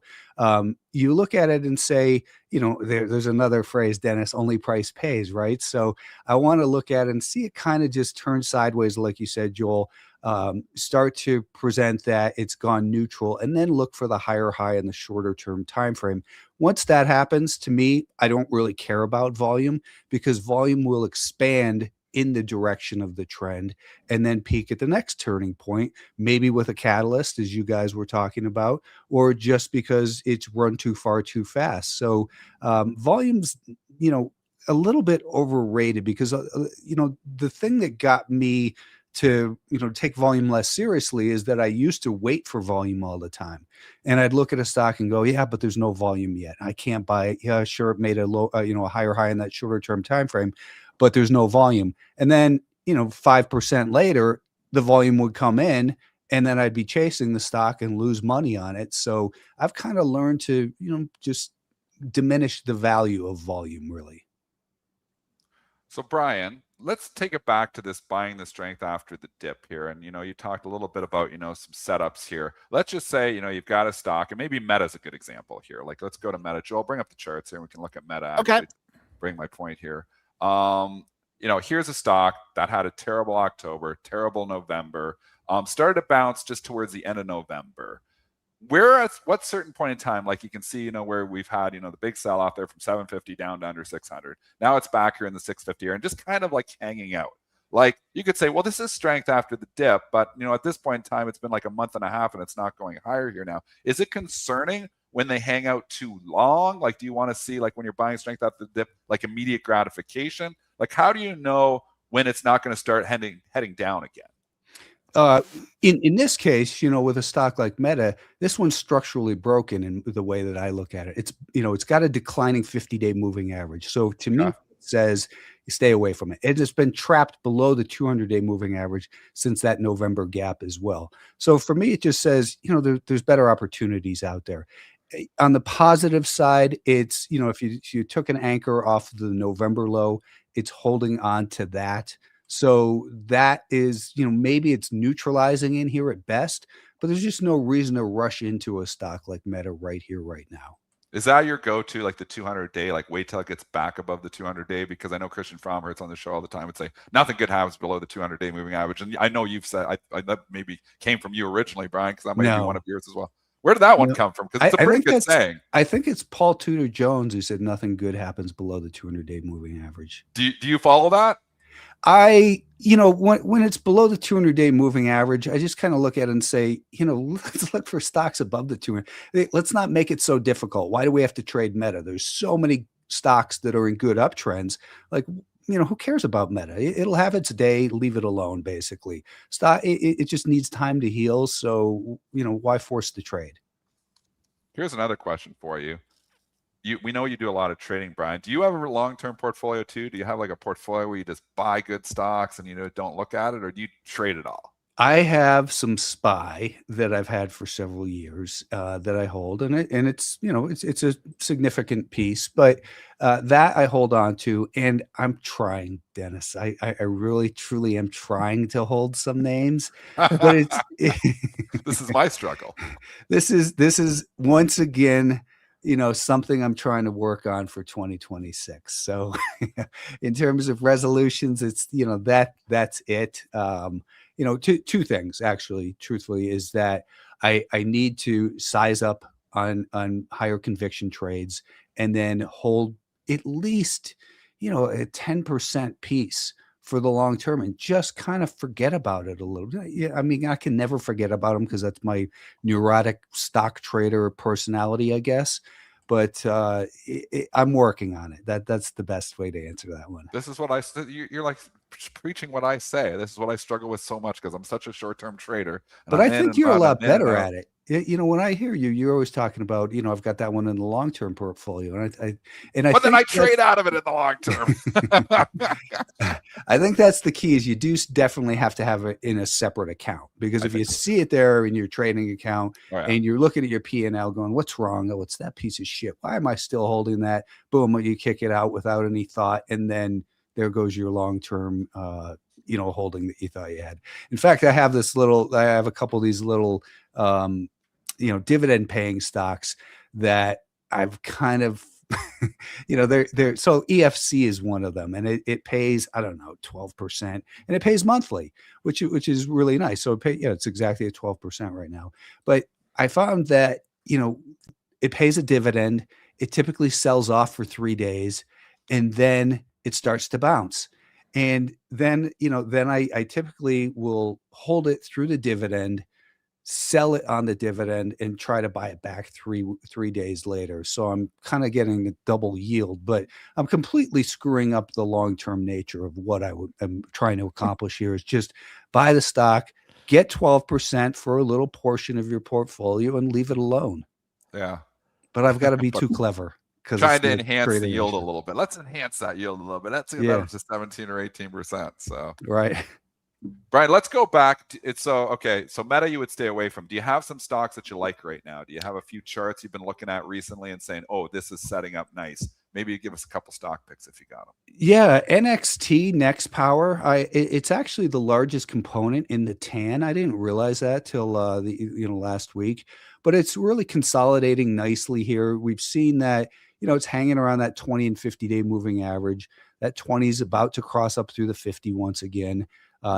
You look at it and say, there's another phrase, Dennis, only price pays, right? So I want to look at it and see it kind of just turn sideways, like you said, Joel. Start to present that it's gone neutral, and then look for the higher high in the shorter term time frame. Once that happens, to me, I don't really care about volume, because volume will expand in the direction of the trend and then peak at the next turning point, maybe with a catalyst, as you guys were talking about, or just because it's run too far too fast. So volume's a little bit overrated, because the thing that got me to take volume less seriously is that I used to wait for volume all the time, and I'd look at a stock and go, yeah, but there's no volume yet, I can't buy it. Yeah, sure, it made a low a higher high in that shorter term time frame, but there's no volume. And then 5% later the volume would come in, and then I'd be chasing the stock and lose money on it. So I've kind of learned to just diminish the value of volume, really. So Brian, let's take it back to this buying the strength after the dip here. And, you talked a little bit about, some setups here. Let's just say, you've got a stock, and maybe Meta's a good example here. Like, let's go to Meta. Joel, bring up the charts here and we can look at Meta. Okay. Bring my point here. Here's a stock that had a terrible October, terrible November, started to bounce just towards the end of November. What certain point in time, like you can see, where we've had, the big sell out there from 750 down to under 600. Now it's back here in the 650 area and just kind of like hanging out. Like you could say, well, this is strength after the dip, but at this point in time, it's been like a month and a half and it's not going higher here now. Is it concerning when they hang out too long? Like, do you want to see, like when you're buying strength after the dip, like immediate gratification? Like, how do you know when it's not going to start heading down again? In this case, with a stock like Meta, this one's structurally broken in the way that I look at it. It's got a declining 50-day moving average. So to me, it says you stay away from it. It has been trapped below the 200-day moving average since that November gap as well. So for me, it just says, there's better opportunities out there. On the positive side, it's, if you took an anchor off the November low, it's holding on to that. So that is, maybe it's neutralizing in here at best, but there's just no reason to rush into a stock like Meta right here, right now. Is that your go-to, like the 200-day, like wait till it gets back above the 200-day? Because I know Christian Frommer, it's on the show all the time, would say nothing good happens below the 200-day moving average. And I know you've said, that maybe came from you originally, Brian, because that might be one of yours as well. Where did that one come from? Because it's a pretty good saying. I think it's Paul Tudor Jones who said nothing good happens below the 200-day moving average. Do you follow that? When it's below the 200-day moving average, I just kind of look at it and say, let's look for stocks above the 200. Let's not make it so difficult. Why do we have to trade Meta? There's so many stocks that are in good uptrends. Like, who cares about Meta? It'll have its day, leave it alone, basically. It just needs time to heal. So, why force the trade? Here's another question for you. We know you do a lot of trading, Brian. Do you have a long-term portfolio too? Do you have like a portfolio where you just buy good stocks and don't look at it, or do you trade it all? I have some SPY that I've had for several years that I hold, and it's it's a significant piece, but that I hold on to, and I'm trying, Dennis. I really truly am trying to hold some names, but this is my struggle. This is once again something I'm trying to work on for 2026. So in terms of resolutions, it's that's it. Two things actually, truthfully, is that I need to size up on higher conviction trades and then hold at least, a 10% piece for the long term and just kind of forget about it a little bit. Yeah, I mean, I can never forget about them because that's my neurotic stock trader personality, I guess. But I'm working on it. That's the best way to answer that one. This is what you're like preaching what I say. This is what I struggle with so much because I'm such a short-term trader. But I think you're a lot better at it. When I hear you, you're always talking about, I've got that one in the long-term portfolio, and then I trade out of it in the long term. I think that's the key. Is you do definitely have to have it in a separate account, because if you see it there in your trading account and you're looking at your P&L going, "What's wrong? Oh, it's that piece of shit. Why am I still holding that?" Boom, you kick it out without any thought, and then there goes your long-term, holding that you thought you had. In fact, I have a couple of these little, dividend paying stocks that I've kind of, they're so EFC is one of them, and it pays, I don't know, 12%, and it pays monthly, which is really nice. So it's exactly at 12% right now. But I found that, it pays a dividend. It typically sells off for 3 days, and then it starts to bounce. And then, I typically will hold it through the dividend, sell it on the dividend, and try to buy it back three days later. So I'm kind of getting a double yield, but I'm completely screwing up the long-term nature of what I'm trying to accomplish here. Is just buy the stock, get 12% for a little portion of your portfolio, and leave it alone. Yeah. But I've got to be too clever. Trying to enhance the yield a little bit. Let's enhance that yield a little bit. Let's get that up to 17 or 18%. So right. Brian, let's go back to it. So Meta you would stay away from. Do you have some stocks that you like right now? Do you have a few charts you've been looking at recently and saying, "Oh, this is setting up nice"? Maybe you give us a couple stock picks if you got them. Yeah, NXT Next Power. It's actually the largest component in the TAN. I didn't realize that till last week, but it's really consolidating nicely here. We've seen that it's hanging around that 20 and 50-day moving average. That 20 is about to cross up through the 50 once again.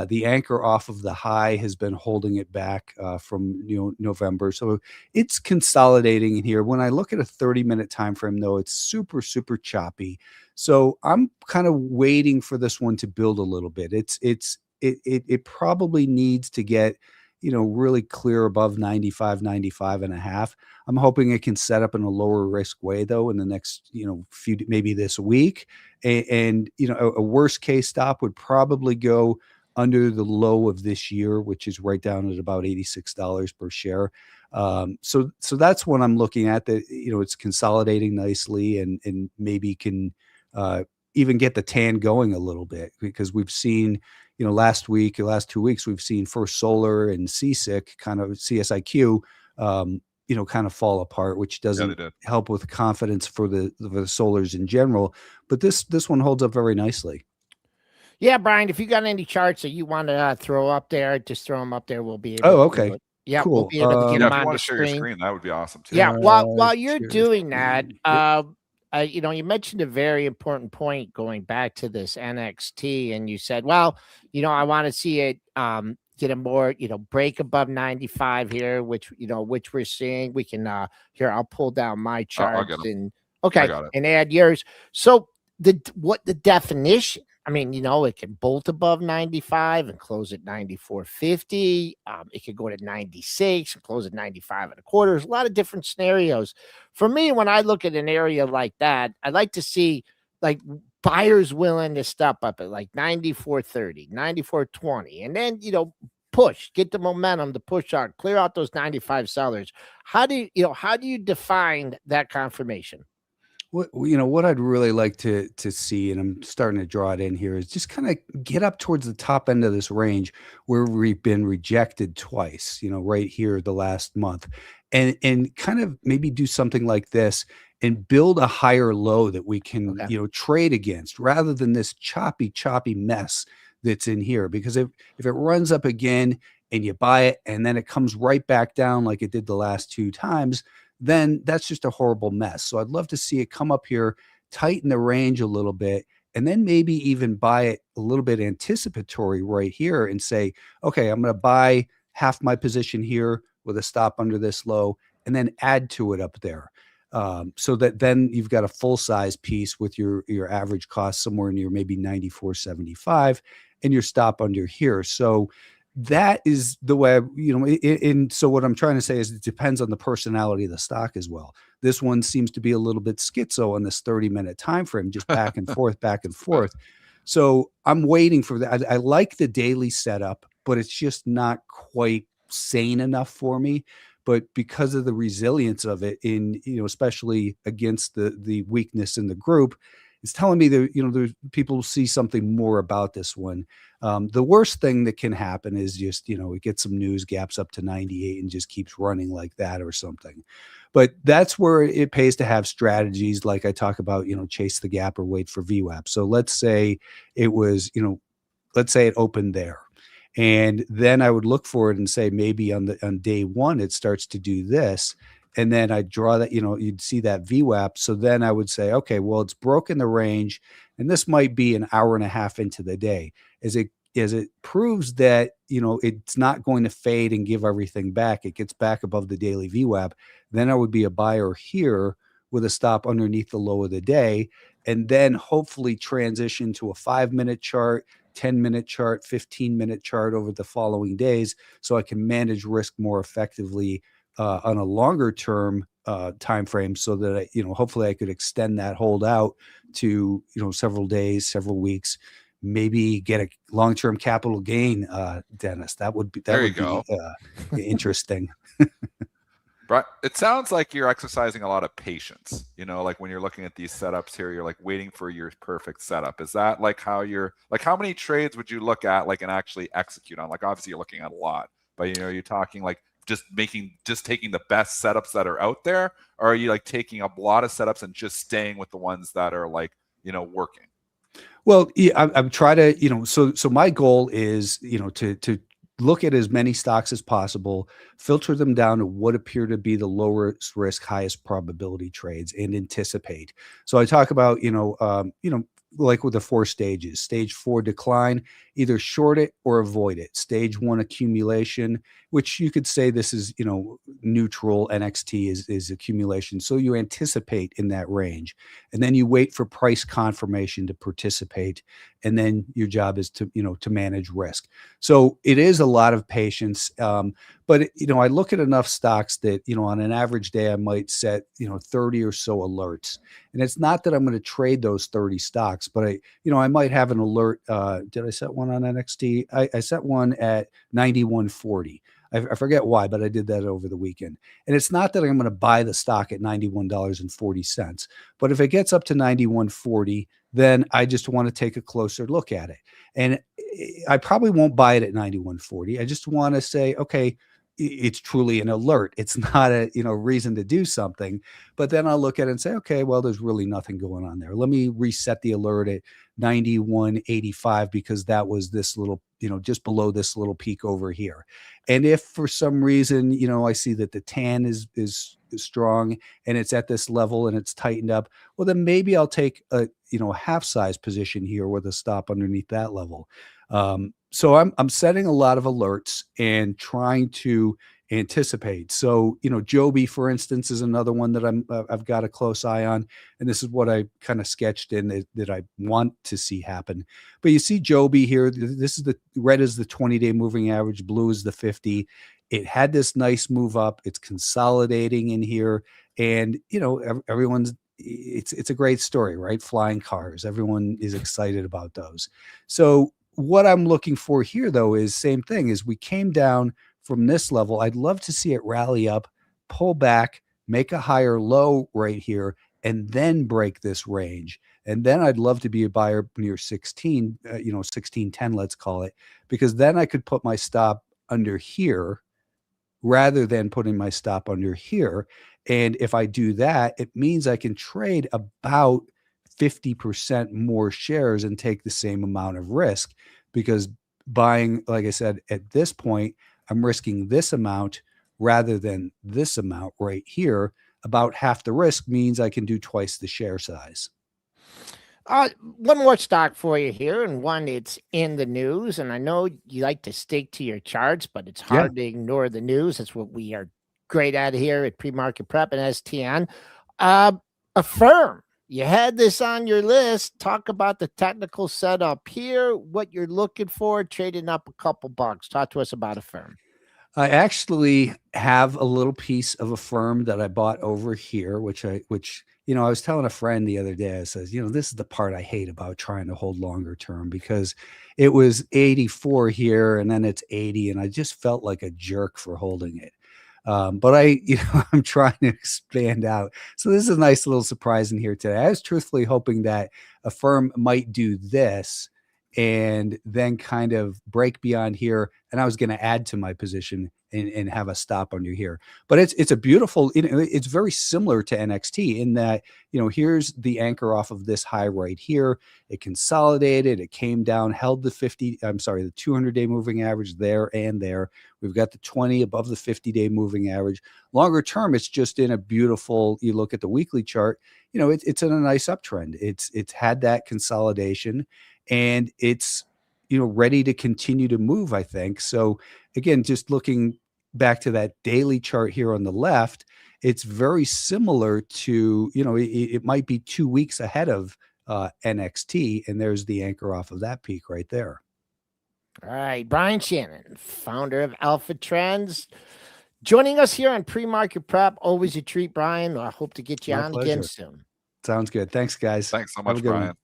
The anchor off of the high has been holding it back from November, so it's consolidating in here. When I look at a 30-minute time frame, though, it's super, super choppy. So I'm kind of waiting for this one to build a little bit. It probably needs to get really clear above 95 and a half. I'm hoping it can set up in a lower risk way, though, in the next few, maybe this week. And a worst case stop would probably go under the low of this year, which is right down at about $86 per share. So that's what I'm looking at. That it's consolidating nicely, and maybe can even get the TAN going a little bit, because we've seen last 2 weeks we've seen First Solar and CSIC CSIQ kind of fall apart, which doesn't help with confidence for the solars in general. But this one holds up very nicely. Yeah, Brian, if you got any charts that you want to throw up there, just throw them up there. We'll be able Oh, to okay. yeah, we'll Cool. be able to get Yeah, them if you on want the to share your screen. screen, that would be awesome too. Yeah, while you're share doing that, screen. Yep. you know, you mentioned a very important point going back to this NXT, and you said, well, you know, I want to see it get a more, you know, break above 95 here, which, you know, which we're seeing. We can here, I'll pull down my I'll get charts 'em. and I got it. and add yours. So the definition, I mean, you know, it can bolt above 95 and close at 94.50. It could go to 96 and close at 95 and a quarter. There's a lot of different scenarios. For me, when I look at an area like that, I like to see like buyers willing to step up at like 94.30, 94.20, and then, you know, push, get the momentum to push out, clear out those 95 sellers. How do you define that confirmation? What I'd really like to see, and I'm starting to draw it in here, is just kind of get up towards the top end of this range where we've been rejected twice, right here the last month, and kind of maybe do something like this and build a higher low that we can, Okay. trade against rather than this choppy mess that's in here. Because if it runs up again and you buy it and then it comes right back down like it did the last two times, then that's just a horrible mess. So I'd love to see it come up here, tighten the range a little bit, and then maybe even buy it a little bit anticipatory right here and say, okay, I'm going to buy half my position here with a stop under this low and then add to it up there. So that then you've got a full size piece with your average cost somewhere near maybe 94.75 and your stop under here. So that is the way, and so what I'm trying to say is it depends on the personality of the stock as well. This one seems to be a little bit schizo on this 30-minute time frame, just back and forth, back and forth. So I'm waiting for that. I like the daily setup, but it's just not quite sane enough for me. But because of the resilience of it in, especially against the weakness in the group, it's telling me that, there's people see something more about this one. The worst thing that can happen is just, it gets some news gaps up to 98 and just keeps running like that or something. But that's where it pays to have strategies like I talk about, chase the gap or wait for VWAP. So let's say it was, let's say it opened there. And then I would look for it and say, maybe on day one, it starts to do this. And then I draw that, you'd see that VWAP. So then I would say, okay, well, it's broken the range. And this might be an hour and a half into the day. As it proves that, it's not going to fade and give everything back, it gets back above the daily VWAP, then I would be a buyer here with a stop underneath the low of the day. And then hopefully transition to a 5-minute chart, 10-minute chart, 15-minute chart over the following days so I can manage risk more effectively on a longer term time frame, so that hopefully I could extend that hold out to several days, several weeks, maybe get a long-term capital gain. Dennis, that would be interesting. Right. It sounds like you're exercising a lot of patience, like when you're looking at these setups here, you're like waiting for your perfect setup. Is that like how many trades would you look at and actually execute on? Like, obviously you're looking at a lot, but you're talking like just taking the best setups that are out there, or are you like taking a lot of setups and just staying with the ones that are working? Well, yeah, I'm trying to, so my goal is, to look at as many stocks as possible, filter them down to what appear to be the lowest risk, highest probability trades, and anticipate. So I talk about, like with the 4 stages. Stage 4, decline, either short it or avoid it. Stage 1, accumulation, which you could say this is, neutral. NXT is accumulation. So you anticipate in that range, and then you wait for price confirmation to participate. And then your job is to, to manage risk. So it is a lot of patience. But, I look at enough stocks that, on an average day, I might set, 30 or so alerts. And it's not that I'm going to trade those 30 stocks, but I might have an alert. Did I set one on NXT? I set one at 91.40. I forget why, but I did that over the weekend. And it's not that I'm going to buy the stock at $91.40, but if it gets up to 91.40, then I just want to take a closer look at it. And I probably won't buy it at 91.40. I just want to say, okay, it's truly an alert. It's not a, reason to do something. But then I'll look at it and say, okay, well, there's really nothing going on there. Let me reset the alert at 91.85 because that was this little, just below this little peak over here. And if for some reason, I see that the tan is strong and it's at this level and it's tightened up, well, then maybe I'll take a half size position here with a stop underneath that level. So I'm setting a lot of alerts and trying to anticipate. So, Joby, for instance, is another one that I've got a close eye on. And this is what I kind of sketched in that I want to see happen. But you see Joby here. This is the red is the 20-day moving average. Blue is the 50. It had this nice move up. It's consolidating in here. And, everyone's, it's a great story, right? Flying cars. Everyone is excited about those. So what I'm looking for here, though, is same thing. Is we came down from this level. I'd love to see it rally up, pull back, make a higher low right here, and then break this range. And then I'd love to be a buyer near 16, 1610, let's call it, because then I could put my stop under here rather than putting my stop under here. And if I do that, it means I can trade about 50% more shares and take the same amount of risk, because buying, like I said, at this point, I'm risking this amount rather than this amount right here. About half the risk means I can do twice the share size. One more stock for you here, and one, it's in the news. And I know you like to stick to your charts, but it's hard to ignore the news. That's what we are great at here at PreMarket Prep and STN. Affirm. You had this on your list. Talk about the technical setup here, what you're looking for, trading up a couple bucks. Talk to us about Affirm. I actually have a little piece of Affirm that I bought over here, which I was telling a friend the other day. I says, this is the part I hate about trying to hold longer term, because it was 84 here and then it's 80, and I just felt like a jerk for holding it. But I'm trying to expand out. So this is a nice little surprise in here today. I was truthfully hoping that Affirm might do this and then kind of break beyond here, and I was going to add to my position and have a stop under here. But it's a beautiful, it's very similar to NXT in that, here's the anchor off of this high right here. It consolidated, it came down, held the 200-day moving average there and there. We've got the 20 above the 50-day moving average. Longer term, it's just in a beautiful, you look at the weekly chart, it's in a nice uptrend. It's had that consolidation, and it's, ready to continue to move, I think. So again, just looking back to that daily chart here on the left, it's very similar to, it might be 2 weeks ahead of NXT, and there's the anchor off of that peak right there. All right, Brian Shannon, founder of AlphaTrends, joining us here on PreMarket Prep. Always a treat, Brian. I hope to get you on again soon. Sounds good. Thanks, guys. Thanks so much, Brian.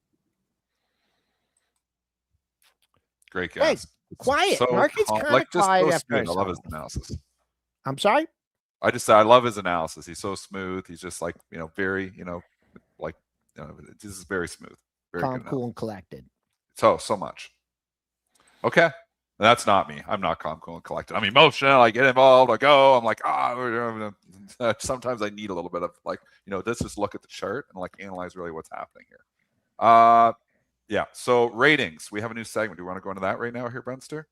Great guys. Hey, quiet. So Market's kind of quiet after. I love his analysis. I'm sorry? I just said I love his analysis. He's so smooth. He's just like, very, this is very smooth. Very calm, cool, and collected. So much. Okay. That's not me. I'm not calm, cool, and collected. I'm emotional. I get involved. I go. I'm like, sometimes I need a little bit of let's just look at the chart and analyze really what's happening here. Yeah. So ratings. We have a new segment. Do you want to go into that right now here, Brunster?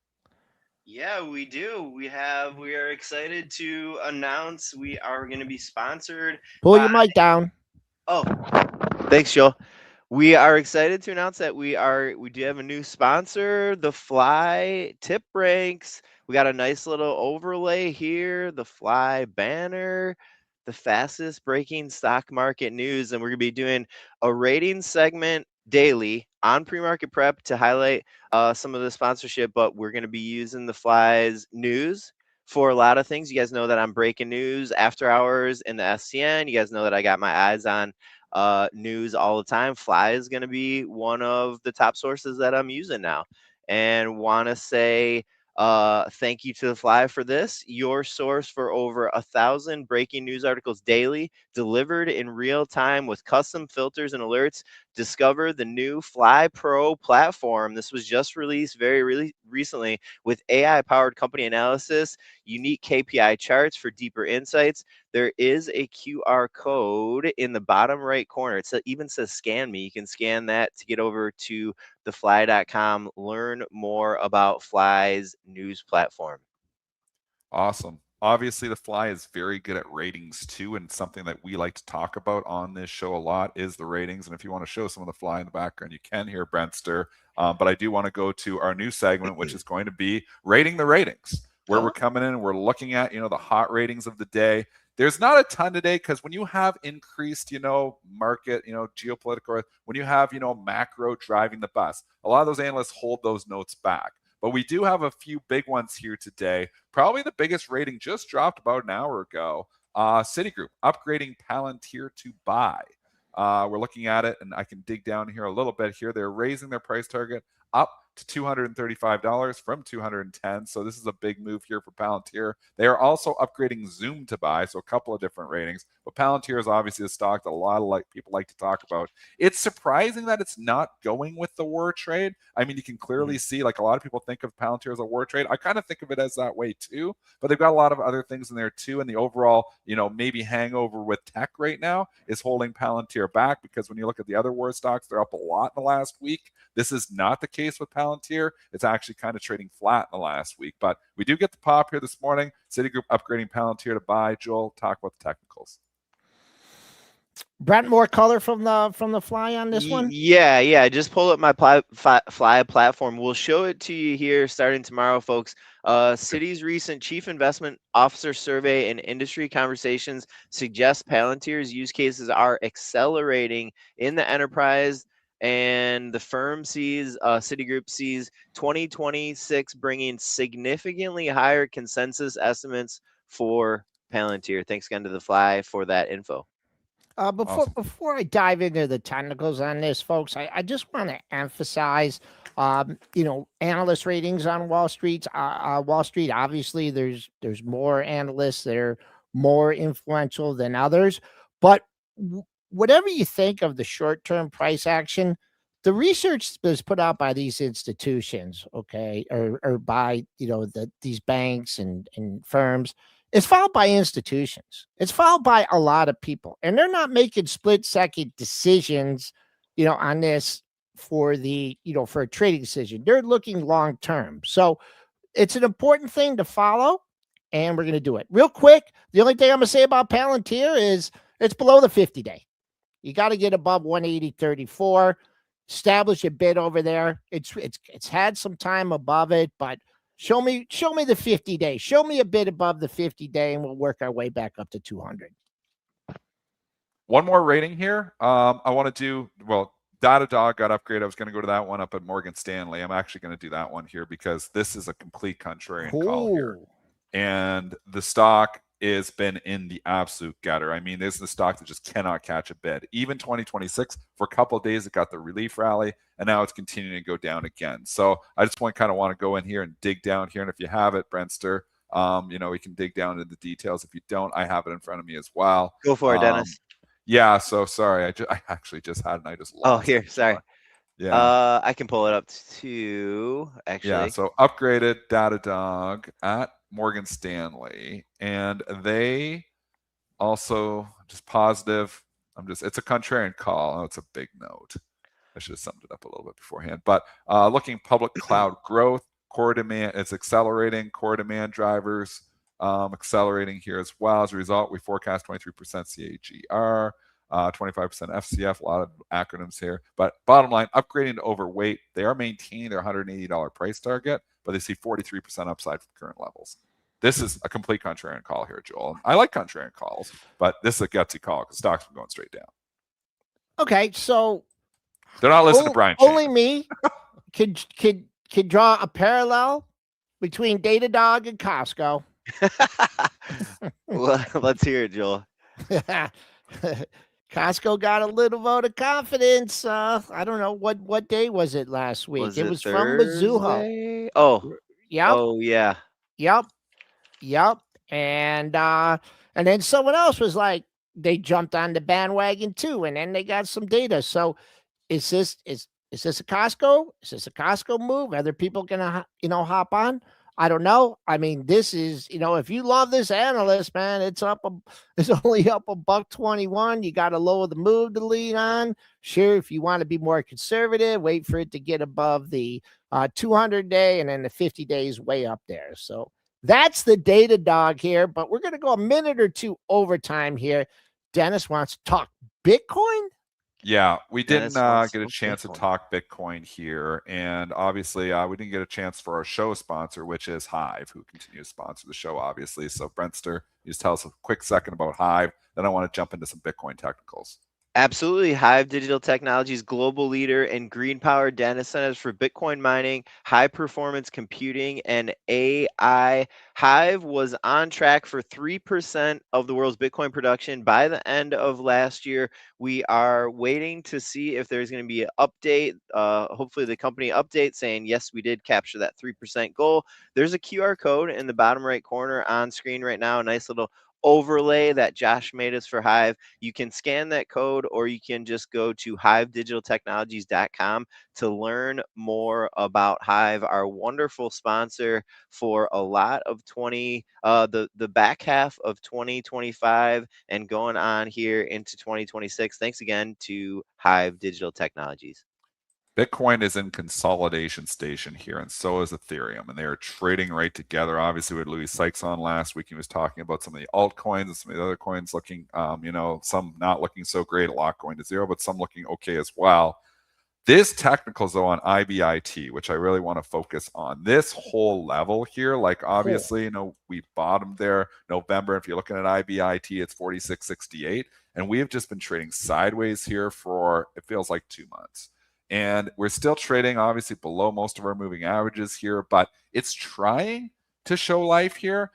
Yeah, we do. We are excited to announce we are going to be sponsored. Pull your mic down. Oh, thanks, Joel. We are excited to announce that we do have a new sponsor, the Fly Tip Ranks. We got a nice little overlay here, the Fly banner, the fastest breaking stock market news, and we're going to be doing a rating segment daily on PreMarket Prep to highlight some of the sponsorship, but we're going to be using the Fly's news for a lot of things. You guys know that I'm breaking news after hours in the SCN. You guys know that I got my eyes on news all the time. Fly is going to be one of the top sources that I'm using now, and want to say Thank you to the Fly for this, your source for over 1,000 breaking news articles daily, delivered in real time with custom filters and alerts. Discover the new Fly Pro platform. This was just released very recently with AI-powered company analysis, unique KPI charts for deeper insights. There is a QR code in the bottom right corner. It even says scan me. You can scan that to get over to thefly.com. Learn more about Fly's news platform. Awesome. Obviously, the Fly is very good at ratings too, and something that we like to talk about on this show a lot is the ratings. And if you want to show some of the Fly in the background, you can hear Brent stir. But I do want to go to our new segment, which is going to be rating the ratings, where we're coming in and we're looking at, the hot ratings of the day. There's not a ton today because when you have increased, market, geopolitical, when you have, macro driving the bus, a lot of those analysts hold those notes back. But we do have a few big ones here today. Probably the biggest rating just dropped about an hour ago. Citigroup upgrading Palantir to buy. We're looking at it, and I can dig down here a little bit here. They're raising their price target up to $235 from $210. So this is a big move here for Palantir. They are also upgrading Zoom to buy, so a couple of different ratings. But Palantir is obviously a stock that a lot of people like to talk about. It's surprising that it's not going with the war trade. I mean, you can clearly see, a lot of people think of Palantir as a war trade. I kind of think of it as that way too, but they've got a lot of other things in there too. And the overall, maybe hangover with tech right now is holding Palantir back, because when you look at the other war stocks, they're up a lot in the last week. This is not the case with Palantir. It's actually kind of trading flat in the last week, but we do get the pop here this morning. Citigroup upgrading Palantir to buy. Joel, talk about the technicals. Brent, more color from the Fly on this one? Yeah. Just pull up my Fly platform. We'll show it to you here starting tomorrow, folks. Citi's recent Chief Investment Officer survey and industry conversations suggest Palantir's use cases are accelerating in the enterprise, and the firm sees, Citigroup sees 2026 bringing significantly higher consensus estimates for Palantir. Thanks again to the Fly for that info. Before I dive into the technicals on this, folks, I just want to emphasize, analyst ratings on Wall Street. Wall Street, obviously, there's more analysts that are more influential than others. But whatever you think of the short-term price action, the research that's put out by these institutions, okay, or by these banks and firms, it's followed by institutions. It's followed by a lot of people, and they're not making split-second decisions, on this for for a trading decision. They're looking long-term. So it's an important thing to follow, and we're going to do it real quick. The only thing I'm going to say about Palantir is it's below the 50-day. You got to get above 180.34. Establish a bid over there. It's had some time above it, but show me the 50-day. Show me a bid above the 50-day, and we'll work our way back up to 200. One more rating here. I want to do, Datadog got upgraded. I was going to go to that one up at Morgan Stanley. I'm actually going to do that one here because this is a complete contrarian call here. And the stock has been in the absolute gutter. I mean, this is the stock that just cannot catch a bid. Even 2026, for a couple of days, it got the relief rally, and now it's continuing to go down again. So I just want to go in here and dig down here. And if you have it, Brentster, we can dig down into the details. If you don't, I have it in front of me as well. Go for it, Dennis. Yeah, so sorry. I actually just had it and I just lost. Oh, here, it. sorry. Yeah. I can pull it up too, actually. Yeah, so upgraded Datadog at Morgan Stanley, and they also just positive. It's a contrarian call. Oh, it's a big note. I should have summed it up a little bit beforehand. But looking public cloud growth, core demand, it's accelerating, core demand drivers accelerating here as well. As a result, we forecast 23% CAGR, 25% FCF, a lot of acronyms here. But bottom line, upgrading to overweight, they are maintaining their $180 price target, but they see 43% upside from current levels. This is a complete contrarian call here, Joel. I like contrarian calls, but this is a gutsy call because stocks are going straight down. Okay, so they're not listening to Brian Shannon. Only me could draw a parallel between Datadog and Costco. Well, let's hear it, Joel. Costco got a little vote of confidence. I don't know what day was it last week. Was it was Thursday? from Mizuho. Oh, Yep. Oh yeah. Yep. Yep. And then someone else was like, they jumped on the bandwagon too, and then they got some data. So is this a Costco? Is this a Costco move? Other people gonna hop on? I don't know. I mean, this is, if you love this analyst, man, it's only up $1.21. You got to lower the move to lead on. Sure, if you want to be more conservative, wait for it to get above the 200-day, and then the 50 days way up there. So that's the data dog here. But we're going to go a minute or two overtime here. Dennis wants to talk Bitcoin. Yeah, we didn't Dennis wants get a to chance to Bitcoin. talk Bitcoin here. And obviously, we didn't get a chance for our show sponsor, which is Hive, who continues to sponsor the show, obviously. So, Brentster, you just tell us a quick second about Hive. Then I want to jump into some Bitcoin technicals. Absolutely. Hive Digital Technologies, global leader in green power data centers for Bitcoin mining, high performance computing, and AI. Hive was on track for 3% of the world's Bitcoin production by the end of last year. We are waiting to see if there's going to be an update. Hopefully, the company update saying, yes, we did capture that 3% goal. There's a QR code in the bottom right corner on screen right now, a nice little overlay that Josh made us for Hive. You can scan that code, or you can just go to hivedigitaltechnologies.com to learn more about Hive, our wonderful sponsor for a lot of the back half of 2025 and going on here into 2026. Thanks again to Hive Digital Technologies. Bitcoin is in consolidation station here, and so is Ethereum, and they are trading right together. Obviously, we had Louis Sykes on last week. He was talking about some of the altcoins and some of the other coins looking, some not looking so great, a lot going to zero, but some looking okay as well. This technical, though, on IBIT, which I really want to focus on, this whole level here, like obviously, we bottomed there November. If you're looking at IBIT, it's 46.68, and we have just been trading sideways here for, it feels like 2 months. And we're still trading obviously below most of our moving averages here, but it's trying to show life here.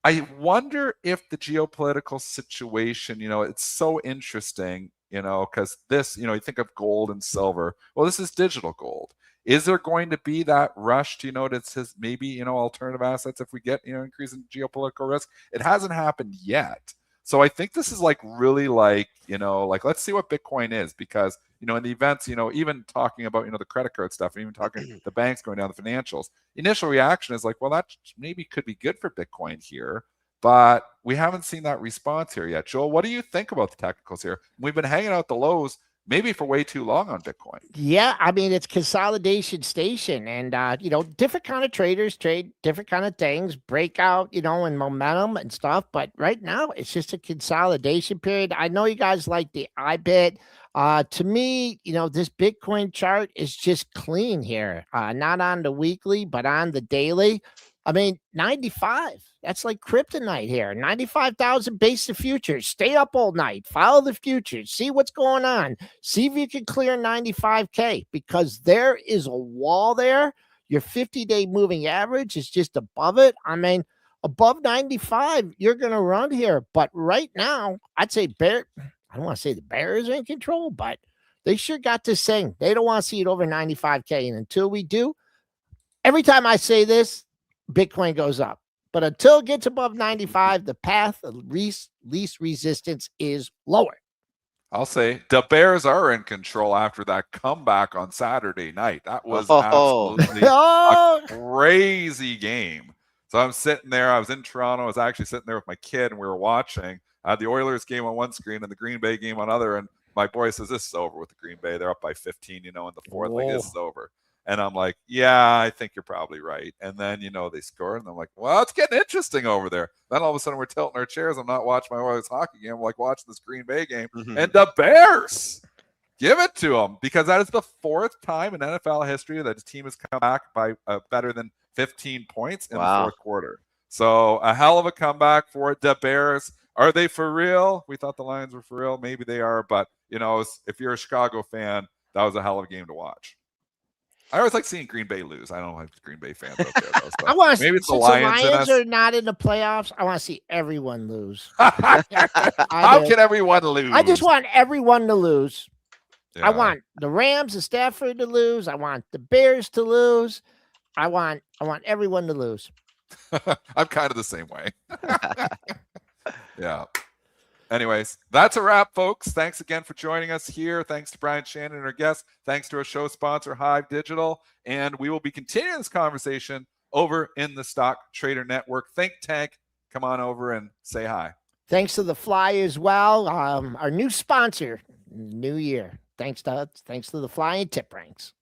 I wonder if the geopolitical situation, it's so interesting, because this, you think of gold and silver. Well, this is digital gold. Is there going to be that rush to, to says maybe, alternative assets if we get, increase in geopolitical risk? It hasn't happened yet. So I think this is really let's see what Bitcoin is, because, in the events, even talking about, the credit card stuff, and even talking the banks going down the financials, initial reaction is like, well, that maybe could be good for Bitcoin here, but we haven't seen that response here yet. Joel, what do you think about the technicals here? We've been hanging out the lows maybe for way too long on Bitcoin. Yeah, I mean, it's consolidation station, and different kind of traders trade different kind of things, breakout, and momentum and stuff. But right now, it's just a consolidation period. I know you guys like the IBIT. To me, this Bitcoin chart is just clean here. Not on the weekly, but on the daily. I mean, 95. That's like kryptonite here. 95,000 base the futures. Stay up all night. Follow the futures. See what's going on. See if you can clear 95K, because there is a wall there. Your 50-day moving average is just above it. I mean, above 95, you're going to run here. But right now, I'd say I don't want to say the Bears are in control, but they sure got this thing. They don't want to see it over 95K. And until we do, every time I say this, Bitcoin goes up. But until it gets above 95, the path of least resistance is lower. I'll say the Bears are in control after that comeback on Saturday night. That was absolutely a crazy game. So I'm sitting there. I was in Toronto. I was actually sitting there with my kid, and we were watching. I had the Oilers game on one screen and the Green Bay game on other. And my boy says, this is over with the Green Bay. They're up by 15, in the fourth. Like, this is over. And I'm like, yeah, I think you're probably right. And then, they score. And I'm like, well, it's getting interesting over there. Then all of a sudden we're tilting our chairs. I'm not watching my Oilers hockey game. I'm like watching this Green Bay game. Mm-hmm. And the Bears, give it to them, because that is the fourth time in NFL history that a team has come back by better than 15 points in the fourth quarter. So a hell of a comeback for the Bears. Are they for real? We thought the Lions were for real. Maybe they are. But, if you're a Chicago fan, that was a hell of a game to watch. I always like seeing Green Bay lose. I don't like Green Bay fans out there, though. So I want to. Maybe it's the Lions are not in the playoffs. I want to see everyone lose. How can everyone lose? I just want everyone to lose. Yeah. I want the Rams and Stafford to lose. I want the Bears to lose. I want everyone to lose. I'm kind of the same way. Yeah. Anyways, that's a wrap, folks. Thanks again for joining us here. Thanks to Brian Shannon and our guests. Thanks to our show sponsor, Hive Digital. And we will be continuing this conversation over in the Stock Trader Network Think Tank. Come on over and say hi. Thanks to the Fly as well. Our new sponsor, new year. Thanks to the Fly and Tip Ranks.